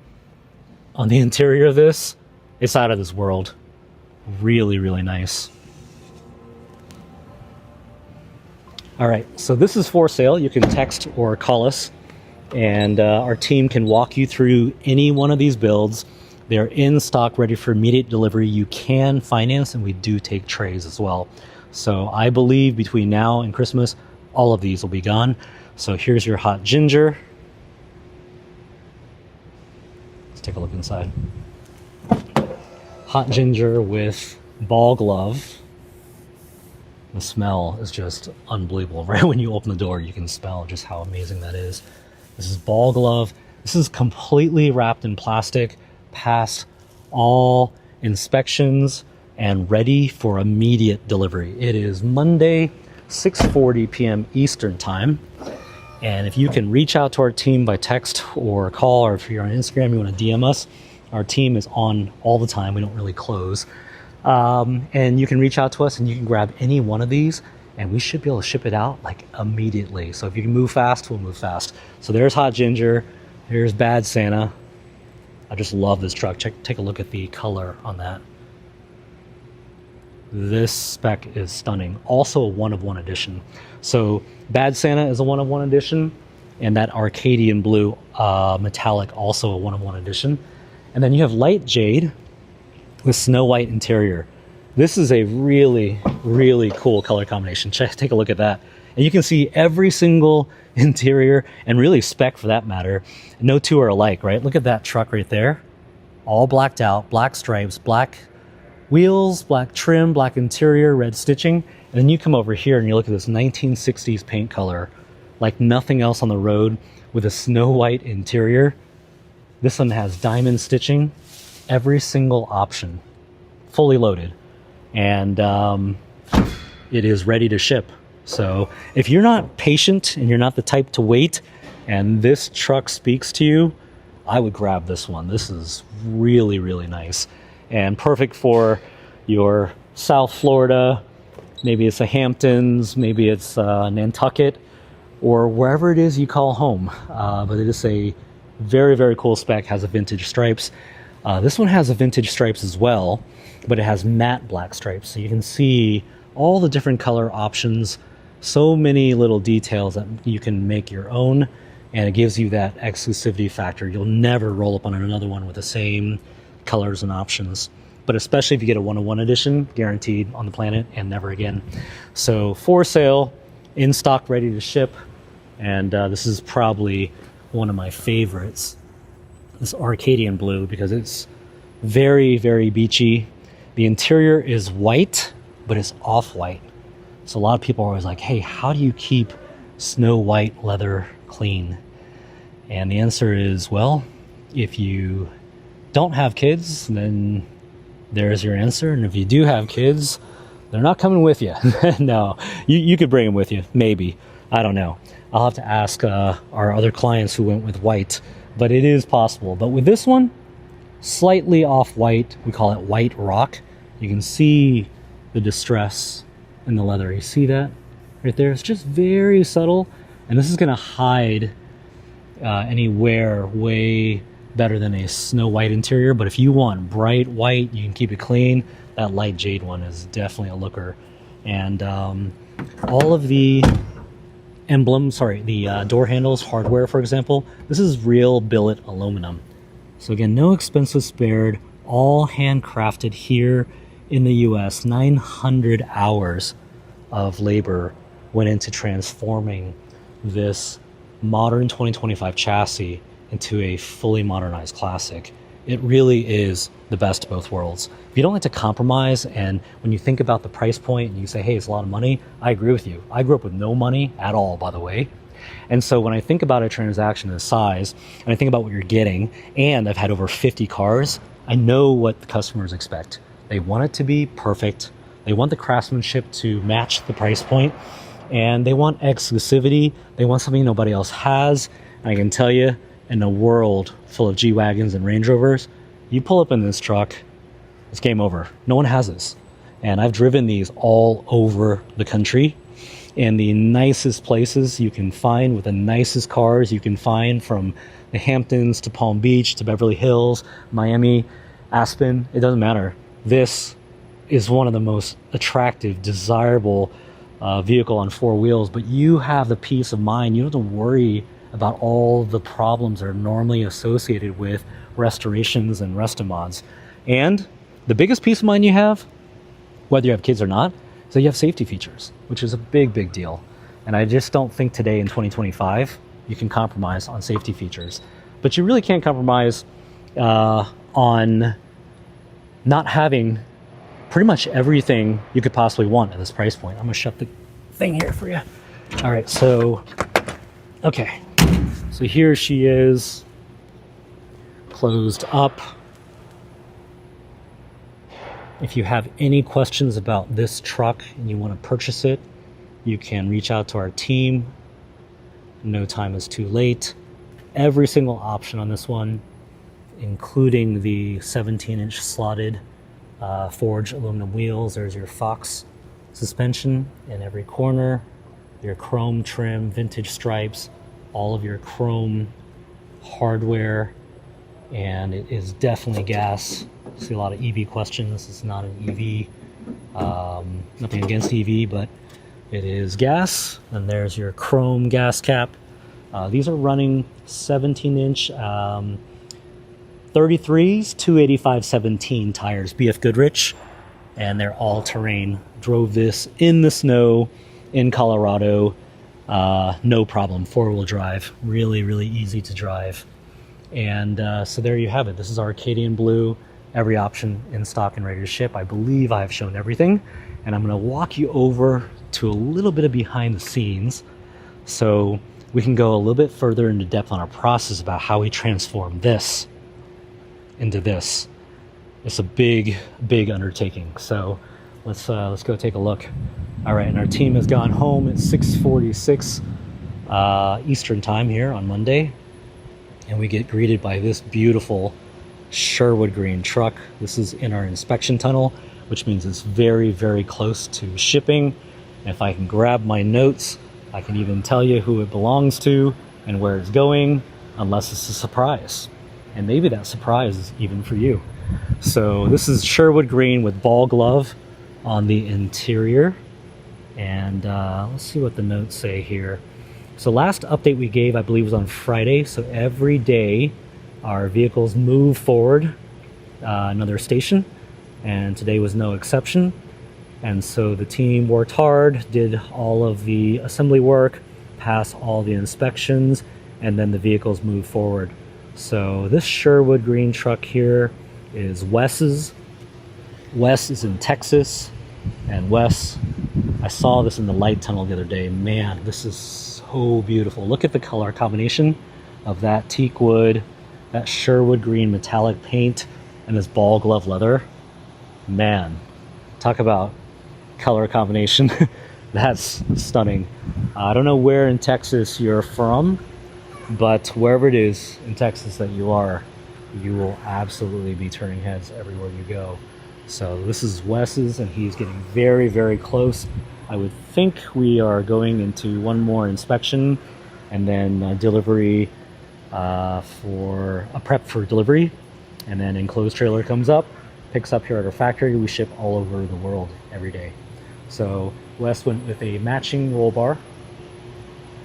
on the interior of this, it's out of this world. Really, really nice. All right, so this is for sale. You can text or call us, and our team can walk you through any one of these builds. They're in stock, ready for immediate delivery. You can finance, and we do take trays as well. So I believe between now and Christmas, all of these will be gone. So here's your hot ginger. Let's take a look inside. Hot ginger with ball glove. The smell is just unbelievable. Right when you open the door, you can smell just how amazing that is. This is ball glove. This is completely wrapped in plastic, passed all inspections, and ready for immediate delivery. It is Monday, 6:40 p.m. Eastern time. And if you can reach out to our team by text or call, or if you're on Instagram, you want to DM us, our team is on all the time. We don't really close. And you can reach out to us and you can grab any one of these, and we should be able to ship it out like immediately. So if you can move fast, we'll move fast. So there's hot ginger. Here's Bad Santa. I just love this truck. Take a look at the color on that. This spec is stunning. Also a one of one edition. So Bad Santa is a one of one edition, and that Arcadian blue metallic, also a one of one edition. And then you have light jade with snow white interior. This is a really, really cool color combination. Take a look at that. And you can see every single interior, and really spec for that matter. No two are alike, right? Look at that truck right there. All blacked out, black stripes, black wheels, black trim, black interior, red stitching. And then you come over here and you look at this 1960s paint color, like nothing else on the road, with a snow white interior. This one has diamond stitching, every single option, fully loaded. and it is ready to ship. So if you're not patient and you're not the type to wait, and this truck speaks to you, I would grab this one. This is really, really nice and perfect for your South Florida. Maybe it's the Hamptons, maybe it's Nantucket, or wherever it is you call home. But it is a very, very cool spec, has a vintage stripes. This one has a vintage stripes as well, but it has matte black stripes. So you can see all the different color options, so many little details that you can make your own, and it gives you that exclusivity factor. You'll never roll up on another one with the same colors and options, but especially if you get a 101 edition, guaranteed on the planet and never again. So for sale, in stock, ready to ship. And this is probably one of my favorites, this Arcadian blue, because it's very, very beachy. The interior is white, but it's off-white. So a lot of people are always like, hey, how do you keep snow white leather clean? And the answer is, well, if you don't have kids, then there's your answer. And if you do have kids, they're not coming with you. No, you could bring them with you, maybe. I don't know. I'll have to ask our other clients who went with white, but it is possible. But with this one, slightly off-white, we call it white rock. You can see the distress in the leather. You see that right there? It's just very subtle, and this is going to hide any wear way better than a snow white interior. But if you want bright white, you can keep it clean. That light jade one is definitely a looker. And all of the emblems, the door handles, hardware, for example, this is real billet aluminum. So again, no expenses spared, all handcrafted here in the US. 900 hours of labor went into transforming this modern 2025 chassis into a fully modernized classic. It really is the best of both worlds. If you don't like to compromise, and when you think about the price point and you say, hey, it's a lot of money, I agree with you. I grew up with no money at all, by the way. And so when I think about a transaction this size, and I think about what you're getting, and I've had over 50 cars, I know what the customers expect. They want it to be perfect. They want the craftsmanship to match the price point, and they want exclusivity. They want something nobody else has. And I can tell you, in a world full of G-Wagons and Range Rovers, you pull up in this truck, it's game over. No one has this. And I've driven these all over the country in the nicest places you can find, with the nicest cars you can find, from the Hamptons to Palm Beach to Beverly Hills, Miami, Aspen. It doesn't matter. This is one of the most attractive, desirable vehicle on four wheels, but you have the peace of mind. You don't have to worry about all the problems that are normally associated with restorations and restomods. And the biggest peace of mind you have, whether you have kids or not, is that you have safety features, which is a big, big deal. And I just don't think today in 2025 you can compromise on safety features. But you really can't compromise on not having pretty much everything you could possibly want at this price point. I'm gonna shut the thing here for you. All right, so, okay. So here she is, closed up. If you have any questions about this truck and you want to purchase it, you can reach out to our team. No time is too late. Every single option on this one, including the 17-inch slotted forged aluminum wheels. There's your Fox suspension in every corner, your chrome trim, vintage stripes, all of your chrome hardware, and it is definitely gas. I see a lot of EV questions. It's not an EV. Nothing against EV, but it is gas. And there's your chrome gas cap. These are running 17-inch 33s, 285/17 tires, BF Goodrich, and they're all terrain. Drove this in the snow in Colorado. No problem. 4-wheel drive, really, really easy to drive. And so there you have it. This is Arcadian blue, every option in stock and ready to ship. I believe I've shown everything, and I'm going to walk you over to a little bit of behind the scenes so we can go a little bit further into depth on our process about how we transform this into this. It's a big, big undertaking. So let's go take a look. All right, and our team has gone home at 6:46 Eastern time here on Monday, and we get greeted by this beautiful Sherwood green truck. This is in our inspection tunnel, which means it's very, very close to shipping. If I can grab my notes, I can even tell you who it belongs to and where it's going, unless it's a surprise. And maybe that surprise is even for you. So this is Sherwood green with ball glove on the interior. And let's see what the notes say here. So last update we gave, I believe, was on Friday. So every day our vehicles move forward another station, and today was no exception. And so the team worked hard, did all of the assembly work, passed all the inspections, and then the vehicles moved forward. So this Sherwood green truck here is Wes's. Wes is in Texas, and Wes, I saw this in the light tunnel the other day. Man, this is so beautiful. Look at the color combination of that teak wood, that Sherwood green metallic paint, and this ball glove leather. Man, talk about color combination. That's stunning. I don't know where in Texas you're from, but wherever it is in Texas that you are, you will absolutely be turning heads everywhere you go. So this is Wes's, and he's getting very, very close. I would think we are going into one more inspection and then delivery for a prep for delivery, and then enclosed trailer comes up, picks up here at our factory. We ship all over the world every day. So Wes went with a matching roll bar,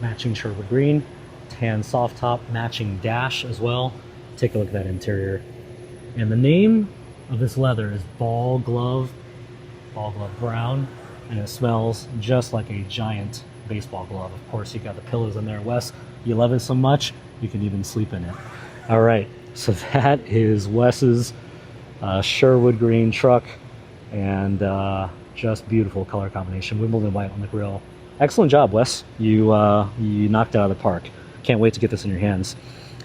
matching Sherwood green, tan soft top, matching dash as well. Take a look at that interior. And the name of this leather is ball glove brown, and it smells just like a giant baseball glove. Of course, you got the pillows in there. Wes, you love it so much, you can even sleep in it. All right, so that is Wes's Sherwood green truck, and just beautiful color combination. Wimbledon white on the grill. Excellent job, Wes. You knocked it out of the park. Can't wait to get this in your hands.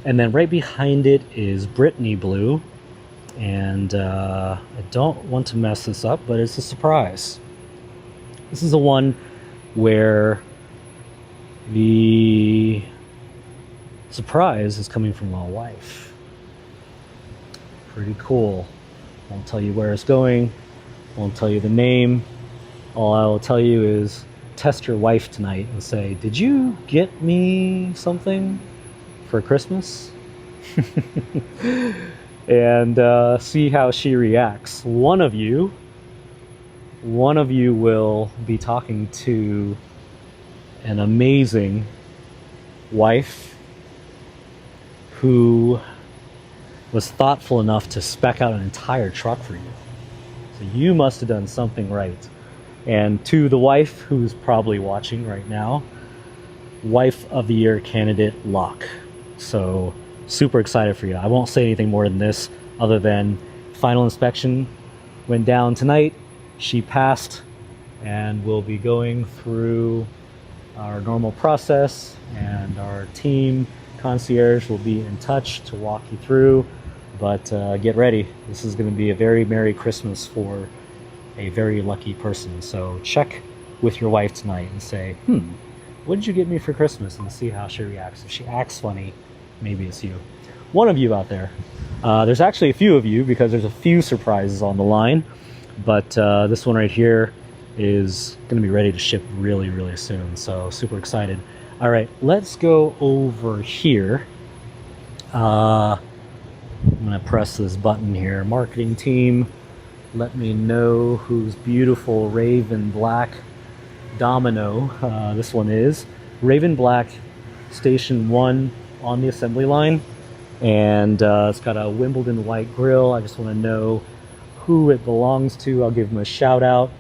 And then right behind it is Brittany blue. And I don't want to mess this up, but it's a surprise. This is the one where the surprise is coming from my wife. Pretty cool. Won't tell you where it's going. Won't tell you the name. All I will tell you is test your wife tonight and say, did you get me something for Christmas? And see how she reacts. One of you will be talking to an amazing wife who was thoughtful enough to spec out an entire truck for you. So you must have done something right. And to the wife who's probably watching right now, Wife of the Year candidate lock. So super excited for you. I won't say anything more than this other than final inspection went down tonight. She passed, and we'll be going through our normal process, and our team concierge will be in touch to walk you through. But get ready. This is going to be a very Merry Christmas for a very lucky person. So check with your wife tonight and say, what did you get me for Christmas? And see how she reacts. If she acts funny, maybe it's you. One of you out there. There's actually a few of you because there's a few surprises on the line. But this one right here is going to be ready to ship really, really soon. So super excited. All right, let's go over here. I'm going to press this button here. Marketing team, let me know whose beautiful Raven Black Domino this one is. Raven Black Station 1 on the assembly line. And it's got a Wimbledon white grill. I just want to know who it belongs to. I'll give them a shout out.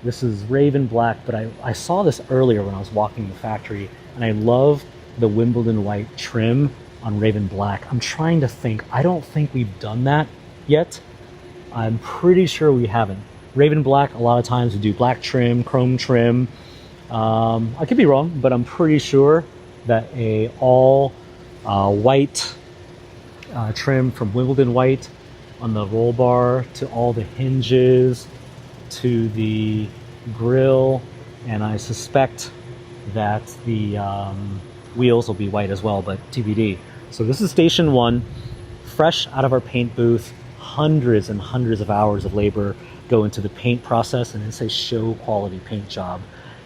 This is Raven Black, but I saw this earlier when I was walking the factory, and I love the Wimbledon white trim on Raven Black. I'm trying to think. I don't think we've done that yet. I'm pretty sure we haven't. Raven Black, a lot of times we do black trim, chrome trim. I could be wrong, but I'm pretty sure that a all white trim from Wimbledon white on the roll bar to all the hinges to the grill, and I suspect that the wheels will be white as well, but TBD. So this is station 1, fresh out of our paint booth. Hundreds and hundreds of hours of labor go into the paint process, and it's a show quality paint job.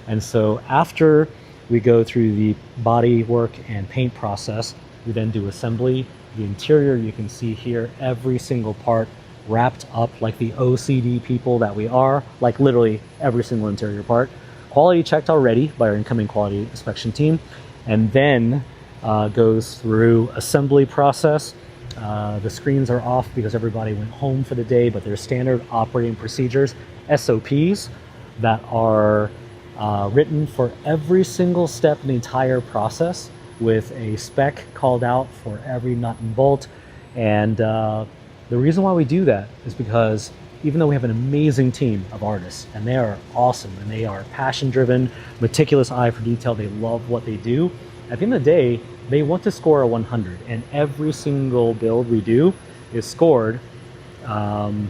And so after we go through the body work and paint process, we then do assembly. The interior, you can see here, every single part wrapped up like the OCD people that we are, like literally every single interior part. Quality checked already by our incoming quality inspection team, and then goes through assembly process. The screens are off because everybody went home for the day, but there's standard operating procedures, SOPs, that are written for every single step in the entire process, with a spec called out for every nut and bolt. And the reason why we do that is because even though we have an amazing team of artists, and they are awesome, and they are passion driven, meticulous eye for detail, they love what they do, at the end of the day, they want to score a 100, and every single build we do is scored on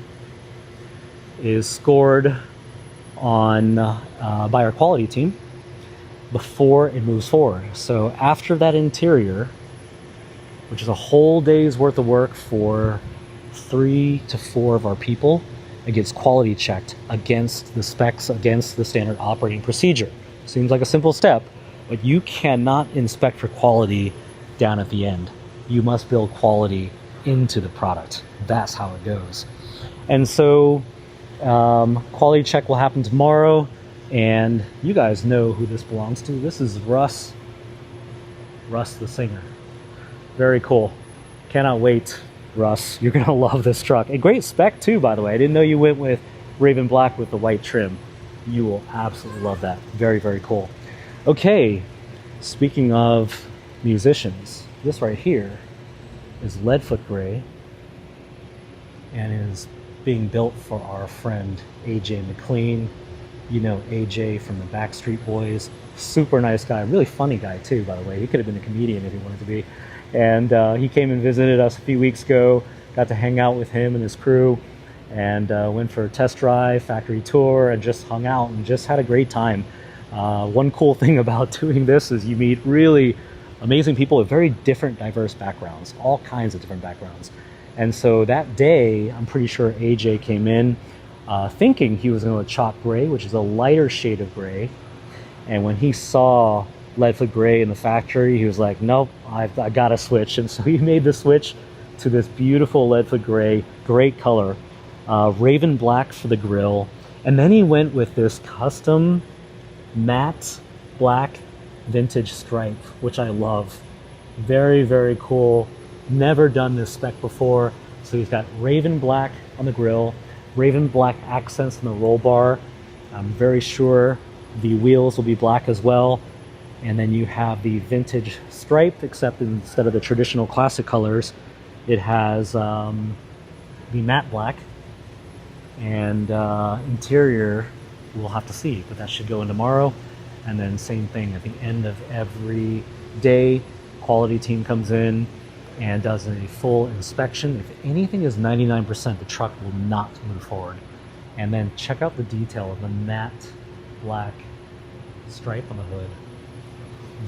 by our quality team before it moves forward. So after that interior, which is a whole day's worth of work for 3 to 4 of our people, it gets quality checked against the specs, against the standard operating procedure. Seems like a simple step, but you cannot inspect for quality down at the end. You must build quality into the product. That's how it goes. And so quality check will happen tomorrow, and you guys know who this belongs to. This is Russ the singer. Very cool. Cannot wait, Russ. You're gonna love this truck. A great spec too, by the way. I didn't know you went with Raven Black with the white trim. You will absolutely love that. Very, very cool. Okay, speaking of musicians, this right here is Leadfoot Gray, and is being built for our friend AJ McLean. You know AJ from the Backstreet Boys. Super nice guy, really funny guy too, by the way. He could have been a comedian if he wanted to be. And he came and visited us a few weeks ago, got to hang out with him and his crew, and went for a test drive, factory tour, and just hung out and just had a great time. One cool thing about doing this is you meet really amazing people with very different, diverse backgrounds, all kinds of different backgrounds. And so that day, I'm pretty sure AJ came in thinking he was going to chalk gray, which is a lighter shade of gray. And when he saw Leadfoot Gray in the factory, he was like, nope, I got to switch. And so he made the switch to this beautiful Leadfoot Gray, great color, Raven Black for the grill. And then he went with this custom matte black vintage stripe, which I love. Very, very cool. Never done this spec before. So he's got Raven Black on the grill, Raven Black accents in the roll bar. I'm very sure the wheels will be black as well. And then you have the vintage stripe, except instead of the traditional classic colors, it has the matte black. And interior, we'll have to see, but that should go in tomorrow. And then same thing at the end of every day, quality team comes in and does a full inspection. If anything is 99%, the truck will not move forward. And then check out the detail of the matte black stripe on the hood.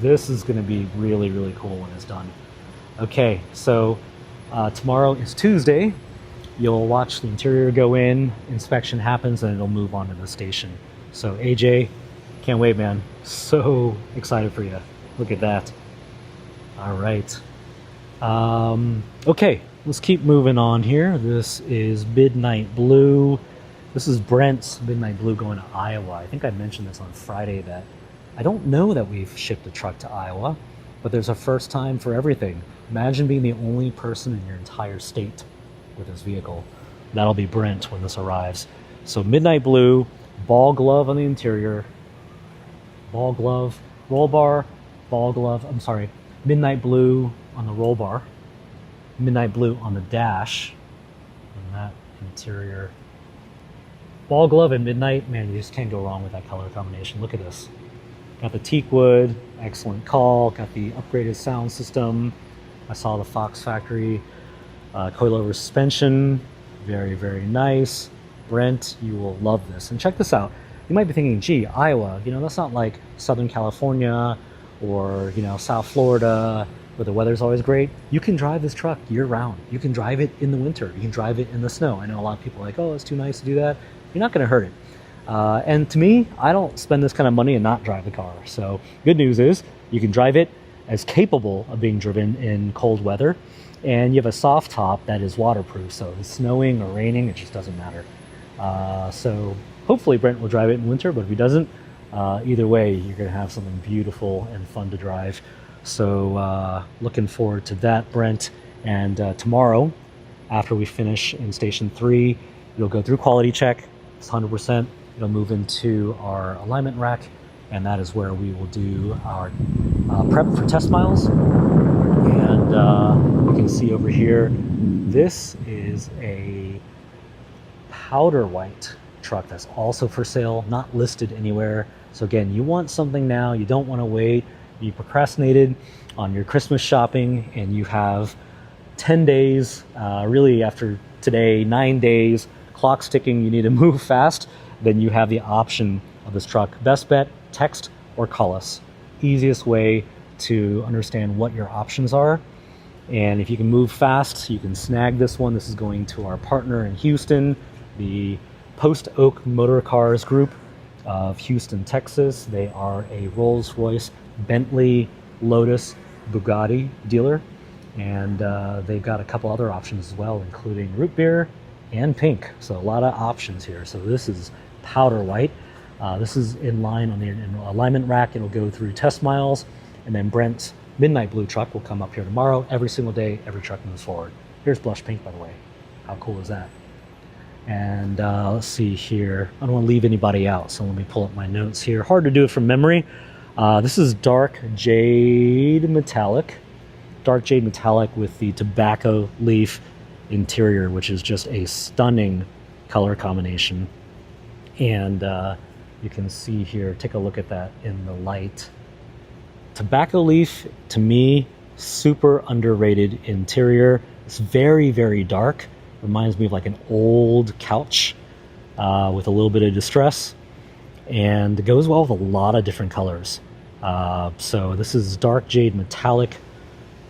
This is going to be really, really cool when it's done. Okay, so tomorrow is Tuesday. You'll watch the interior go in, inspection happens, and it'll move on to the station. So AJ, can't wait, man. So excited for you. Look at that. All right. Okay, let's keep moving on here. This is Midnight Blue. This is Brent's Midnight Blue going to Iowa. I think I mentioned this on Friday that I don't know that we've shipped a truck to Iowa, but there's a first time for everything. Imagine being the only person in your entire state with this vehicle. That'll be Brent when this arrives. So Midnight Blue, ball glove on the interior, ball glove, roll bar, ball glove, I'm sorry, Midnight Blue on the roll bar, Midnight Blue on the dash, and that interior. Ball glove and midnight, man, you just can't go wrong with that color combination. Look at this. Got the teak wood, excellent call. Got the upgraded sound system. I saw the Fox Factory coilover suspension, very, very nice. Brent, you will love this. And check this out. You might be thinking, gee, Iowa, you know, that's not like Southern California or, you know, South Florida where the weather's always great. You can drive this truck year round. You can drive it in the winter. You can drive it in the snow. I know a lot of people are like, oh, it's too nice to do that. You're not going to hurt it. And to me, I don't spend this kind of money and not drive the car. So good news is you can drive it as capable of being driven in cold weather. And you have a soft top that is waterproof. So if it's snowing or raining, it just doesn't matter. So hopefully Brent will drive it in winter, but if he doesn't, either way, you're going to have something beautiful and fun to drive. So looking forward to that, Brent. And tomorrow, after we finish in Station 3, it'll go through quality check. It's 100%. It'll move into our alignment rack, and that is where we will do our prep for test miles. And you can see over here, this is a powder white truck that's also for sale, not listed anywhere. So again, you want something now, you don't want to wait. You procrastinated on your Christmas shopping and you have 10 days, really after today, 9 days, clock's ticking, you need to move fast, then you have the option of this truck. Best bet, text or call us. Easiest way to understand what your options are. And if you can move fast, you can snag this one. This is going to our partner in Houston, the Post Oak Motor Cars Group of Houston, Texas. They are a Rolls-Royce, Bentley, Lotus, Bugatti dealer. And they've got a couple other options as well, including root beer and pink. So a lot of options here. So this is powder white. This is in line on the alignment rack. It'll go through test miles. And then Brent's midnight blue truck will come up here tomorrow. Every single day, every truck moves forward. Here's blush pink, by the way. How cool is that? And let's see here. I don't want to leave anybody out, so let me pull up my notes here. Hard to do it from memory. This is dark jade metallic. Dark jade metallic with the tobacco leaf interior, which is just a stunning color combination. And you can see here, take a look at that in the light. Tobacco leaf, to me, super underrated interior. It's very, very dark. Reminds me of like an old couch with a little bit of distress. And it goes well with a lot of different colors. So this is dark jade metallic.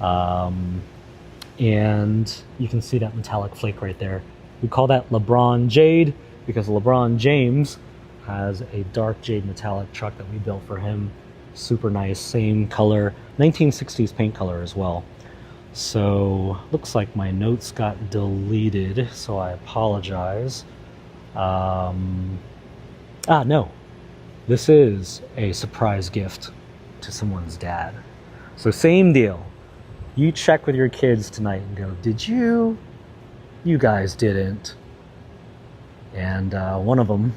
And you can see that metallic flake right there. We call that LeBron Jade because LeBron James has a dark jade metallic truck that we built for him. Super nice, same color, 1960s paint color as well. So looks like my notes got deleted, so I apologize. No, this is a surprise gift to someone's dad. So same deal. You check with your kids tonight and go, did you? You guys didn't. And one of them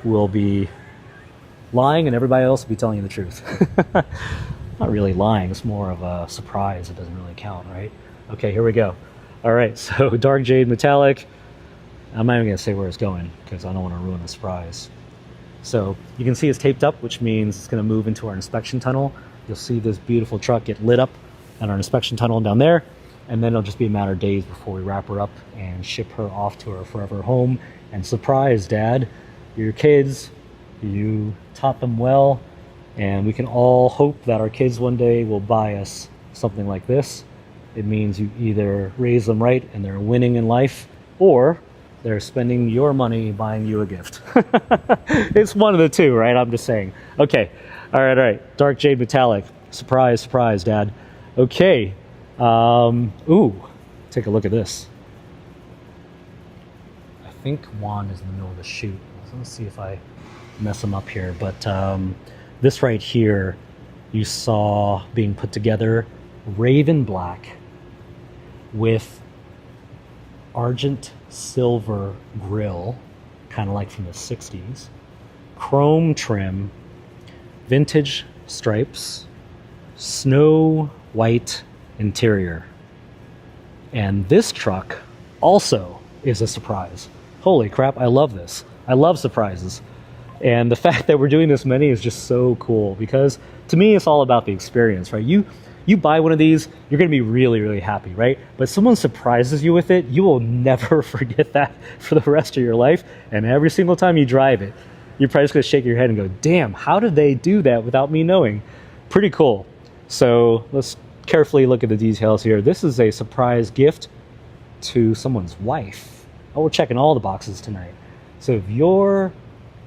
will be lying and everybody else will be telling you the truth. Not really lying, it's more of a surprise. It doesn't really count, right? Okay, here we go. All right, so dark jade metallic. I'm not even gonna say where it's going because I don't want to ruin the surprise. So you can see it's taped up, which means it's gonna move into our inspection tunnel. You'll see this beautiful truck get lit up at our inspection tunnel down there, and then it'll just be a matter of days before we wrap her up and ship her off to her forever home. And surprise, Dad, your kids, you taught them well, and we can all hope that our kids one day will buy us something like this. It means you either raise them right and they're winning in life, or they're spending your money buying you a gift. It's one of the two, right? I'm just saying. Okay, all right. Dark jade metallic. Surprise, surprise, Dad. Okay. Ooh, take a look at this. I think Juan is in the middle of the shoot. So let's see if I mess them up here, but this right here you saw being put together, raven black with argent silver grille, kind of like from the 60s, chrome trim, vintage stripes, snow white interior. And this truck also is a surprise. Holy crap, I love this. I love surprises. And the fact that we're doing this many is just so cool because to me, it's all about the experience, right? You You buy one of these, you're going to be really, really happy, right? But someone surprises you with it, you will never forget that for the rest of your life. And every single time you drive it, you're probably just going to shake your head and go, damn, how did they do that without me knowing? Pretty cool. So let's carefully look at the details here. This is a surprise gift to someone's wife. Oh, we're checking all the boxes tonight. So if your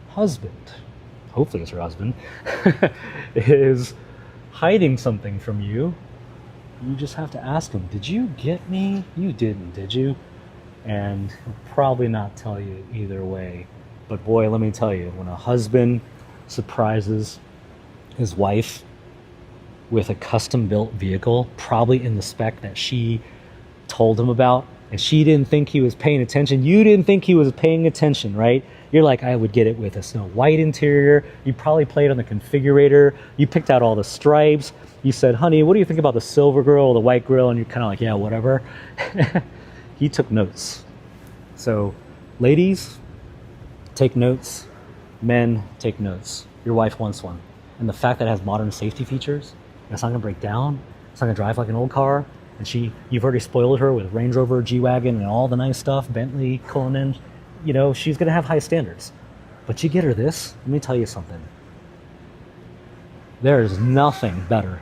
husband, hopefully it's your husband, is hiding something from you, you just have to ask him, did you get me? You didn't, did you? And he'll probably not tell you either way. But boy, let me tell you, when a husband surprises his wife with a custom-built vehicle, probably in the spec that she told him about, and she didn't think he was paying attention, you didn't think he was paying attention, right? You're like, I would get it with a Snow White interior. You probably played on the configurator. You picked out all the stripes. You said, honey, what do you think about the silver grill or the white grill? And you're kind of like, yeah, whatever. He took notes. So ladies, take notes. Men, take notes. Your wife wants one. And the fact that it has modern safety features, it's not going to break down. It's not going to drive like an old car. And you've already spoiled her with Range Rover, G-Wagon, and all the nice stuff, Bentley, Cullinan. You know, she's going to have high standards. But you get her this, let me tell you something. There is nothing better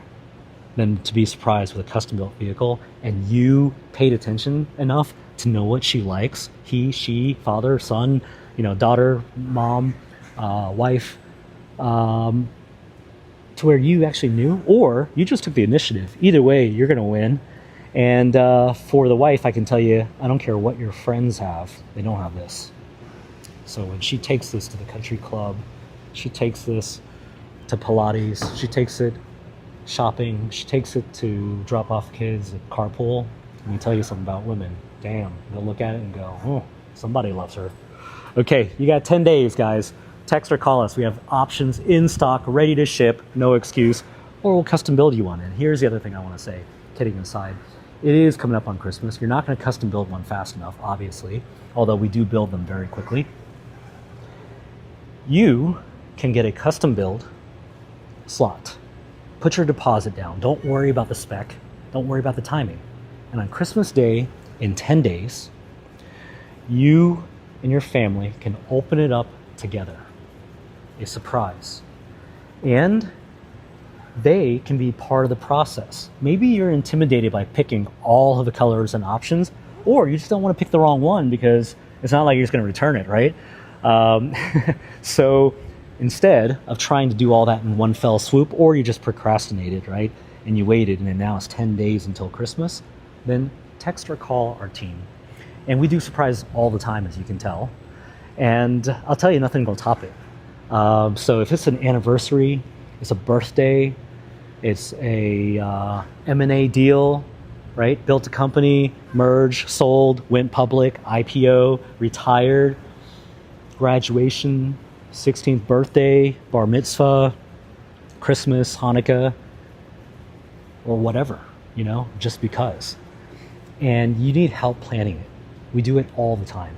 than to be surprised with a custom-built vehicle, and you paid attention enough to know what she likes. He, she, father, son, you know, daughter, mom, wife, to where you actually knew, or you just took the initiative. Either way, you're going to win. And for the wife, I can tell you, I don't care what your friends have, they don't have this. So when she takes this to the country club, she takes this to Pilates, she takes it shopping, she takes it to drop off kids at carpool, let me tell you something about women. Damn, they'll look at it and go, oh, somebody loves her. Okay, you got 10 days, guys. Text or call us. We have options in stock, ready to ship, no excuse, or we'll custom build you one. And here's the other thing I want to say, kidding aside. It is coming up on Christmas. You're not going to custom build one fast enough, obviously, although we do build them very quickly. You can get a custom build slot. Put your deposit down. Don't worry about the spec. Don't worry about the timing. And on Christmas Day, in 10 days, you and your family can open it up together. A surprise. And they can be part of the process. Maybe you're intimidated by picking all of the colors and options, or you just don't want to pick the wrong one because it's not like you're just going to return it, right? So instead of trying to do all that in one fell swoop, or you just procrastinated, right? And you waited, and then now it's 10 days until Christmas, then text or call our team. And we do surprises all the time, as you can tell. And I'll tell you, nothing will top it. So if it's an anniversary, it's a birthday, it's a M&A deal, right? Built a company, merged, sold, went public, IPO, retired, graduation, 16th birthday, bar mitzvah, Christmas, Hanukkah, or whatever, you know, just because. And you need help planning it. We do it all the time.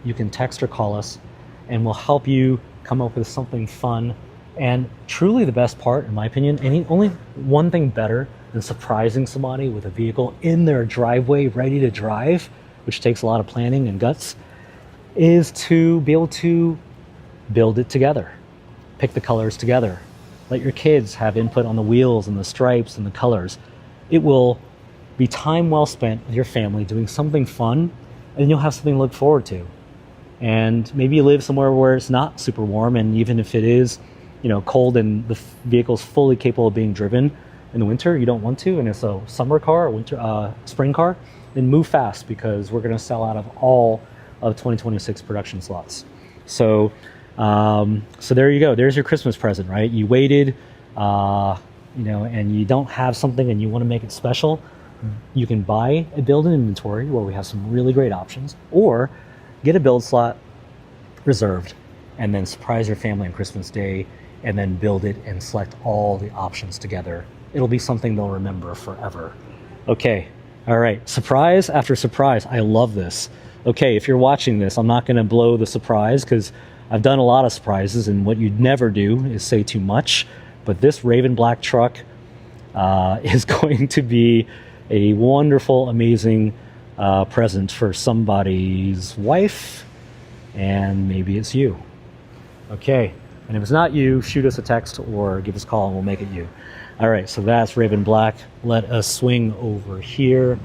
You can text or call us, and we'll help you come up with something fun. And truly the best part, in my opinion, only one thing better than surprising somebody with a vehicle in their driveway ready to drive, which takes a lot of planning and guts, is to be able to build it together. Pick the colors together. Let your kids have input on the wheels and the stripes and the colors. It will be time well spent with your family doing something fun, and you'll have something to look forward to. And maybe you live somewhere where it's not super warm, and even if it is, you know, cold and the vehicle's fully capable of being driven in the winter, you don't want to, and it's a summer car or spring car, then move fast because we're going to sell out of all of 2026 production slots. So there you go. There's your Christmas present, right? You waited, you know, and you don't have something and you want to make it special. You can buy a build-in inventory where we have some really great options, or get a build slot reserved and then surprise your family on Christmas Day and then build it and select all the options together. It'll be something they'll remember forever. Okay, all right, surprise after surprise. I love this. Okay, if you're watching this, I'm not gonna blow the surprise because I've done a lot of surprises, and what you'd never do is say too much. But this Raven Black truck, is going to be a wonderful, amazing present for somebody's wife, and maybe it's you. Okay, and if it's not you, shoot us a text or give us a call and we'll make it you. All right, so that's Raven Black. Let us swing over here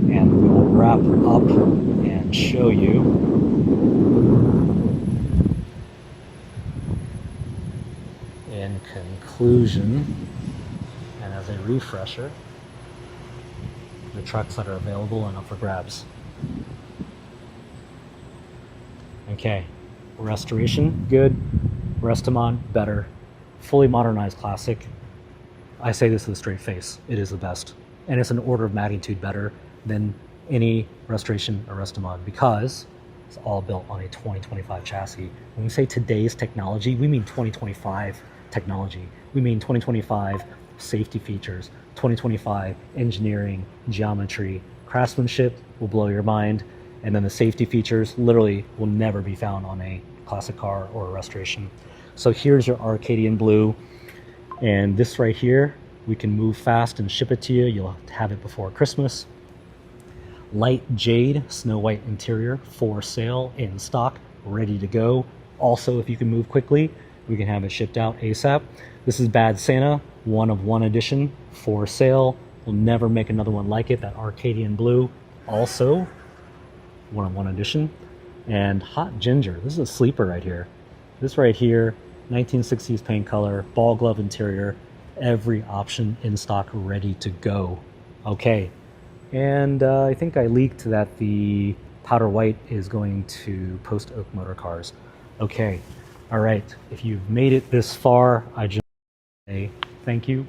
and we will wrap up and show you in conclusion, and as a refresher, the trucks that are available and up for grabs. Okay, restoration, good. Restamon, better. Fully modernized classic. I say this with a straight face. It is the best. And it's an order of magnitude better than any restoration or Restamon because it's all built on a 2025 chassis. When we say today's technology, we mean 2025 technology. We mean 2025 safety features, 2025 engineering, geometry, craftsmanship will blow your mind. And then the safety features literally will never be found on a classic car or a restoration. So here's your Arcadian blue. And this right here, we can move fast and ship it to you. You'll have it before Christmas. Light jade, snow white interior, for sale, in stock, ready to go. Also, if you can move quickly, we can have it shipped out ASAP. This is Bad Santa, one of one edition, for sale. We'll never make another one like it. That Arcadian blue, also one of one edition. And Hot Ginger, this is a sleeper right here. This right here, 1960s paint color, ball glove interior, every option in stock, ready to go. Okay, and I think I leaked that the powder white is going to Post Oak Motor Cars. Okay, all right, if you've made it this far, I just say thank you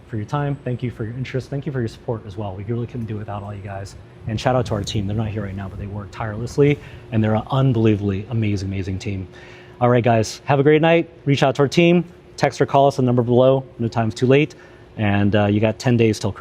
for your time, thank you for your interest, thank you for your support as well. We really couldn't do it without all you guys. And shout out to our team. They're not here right now, but they work tirelessly, and they're an unbelievably amazing team. All right, guys, have a great night. Reach out to our team, text or call us on the number below. No time's too late. And you got 10 days till Christmas.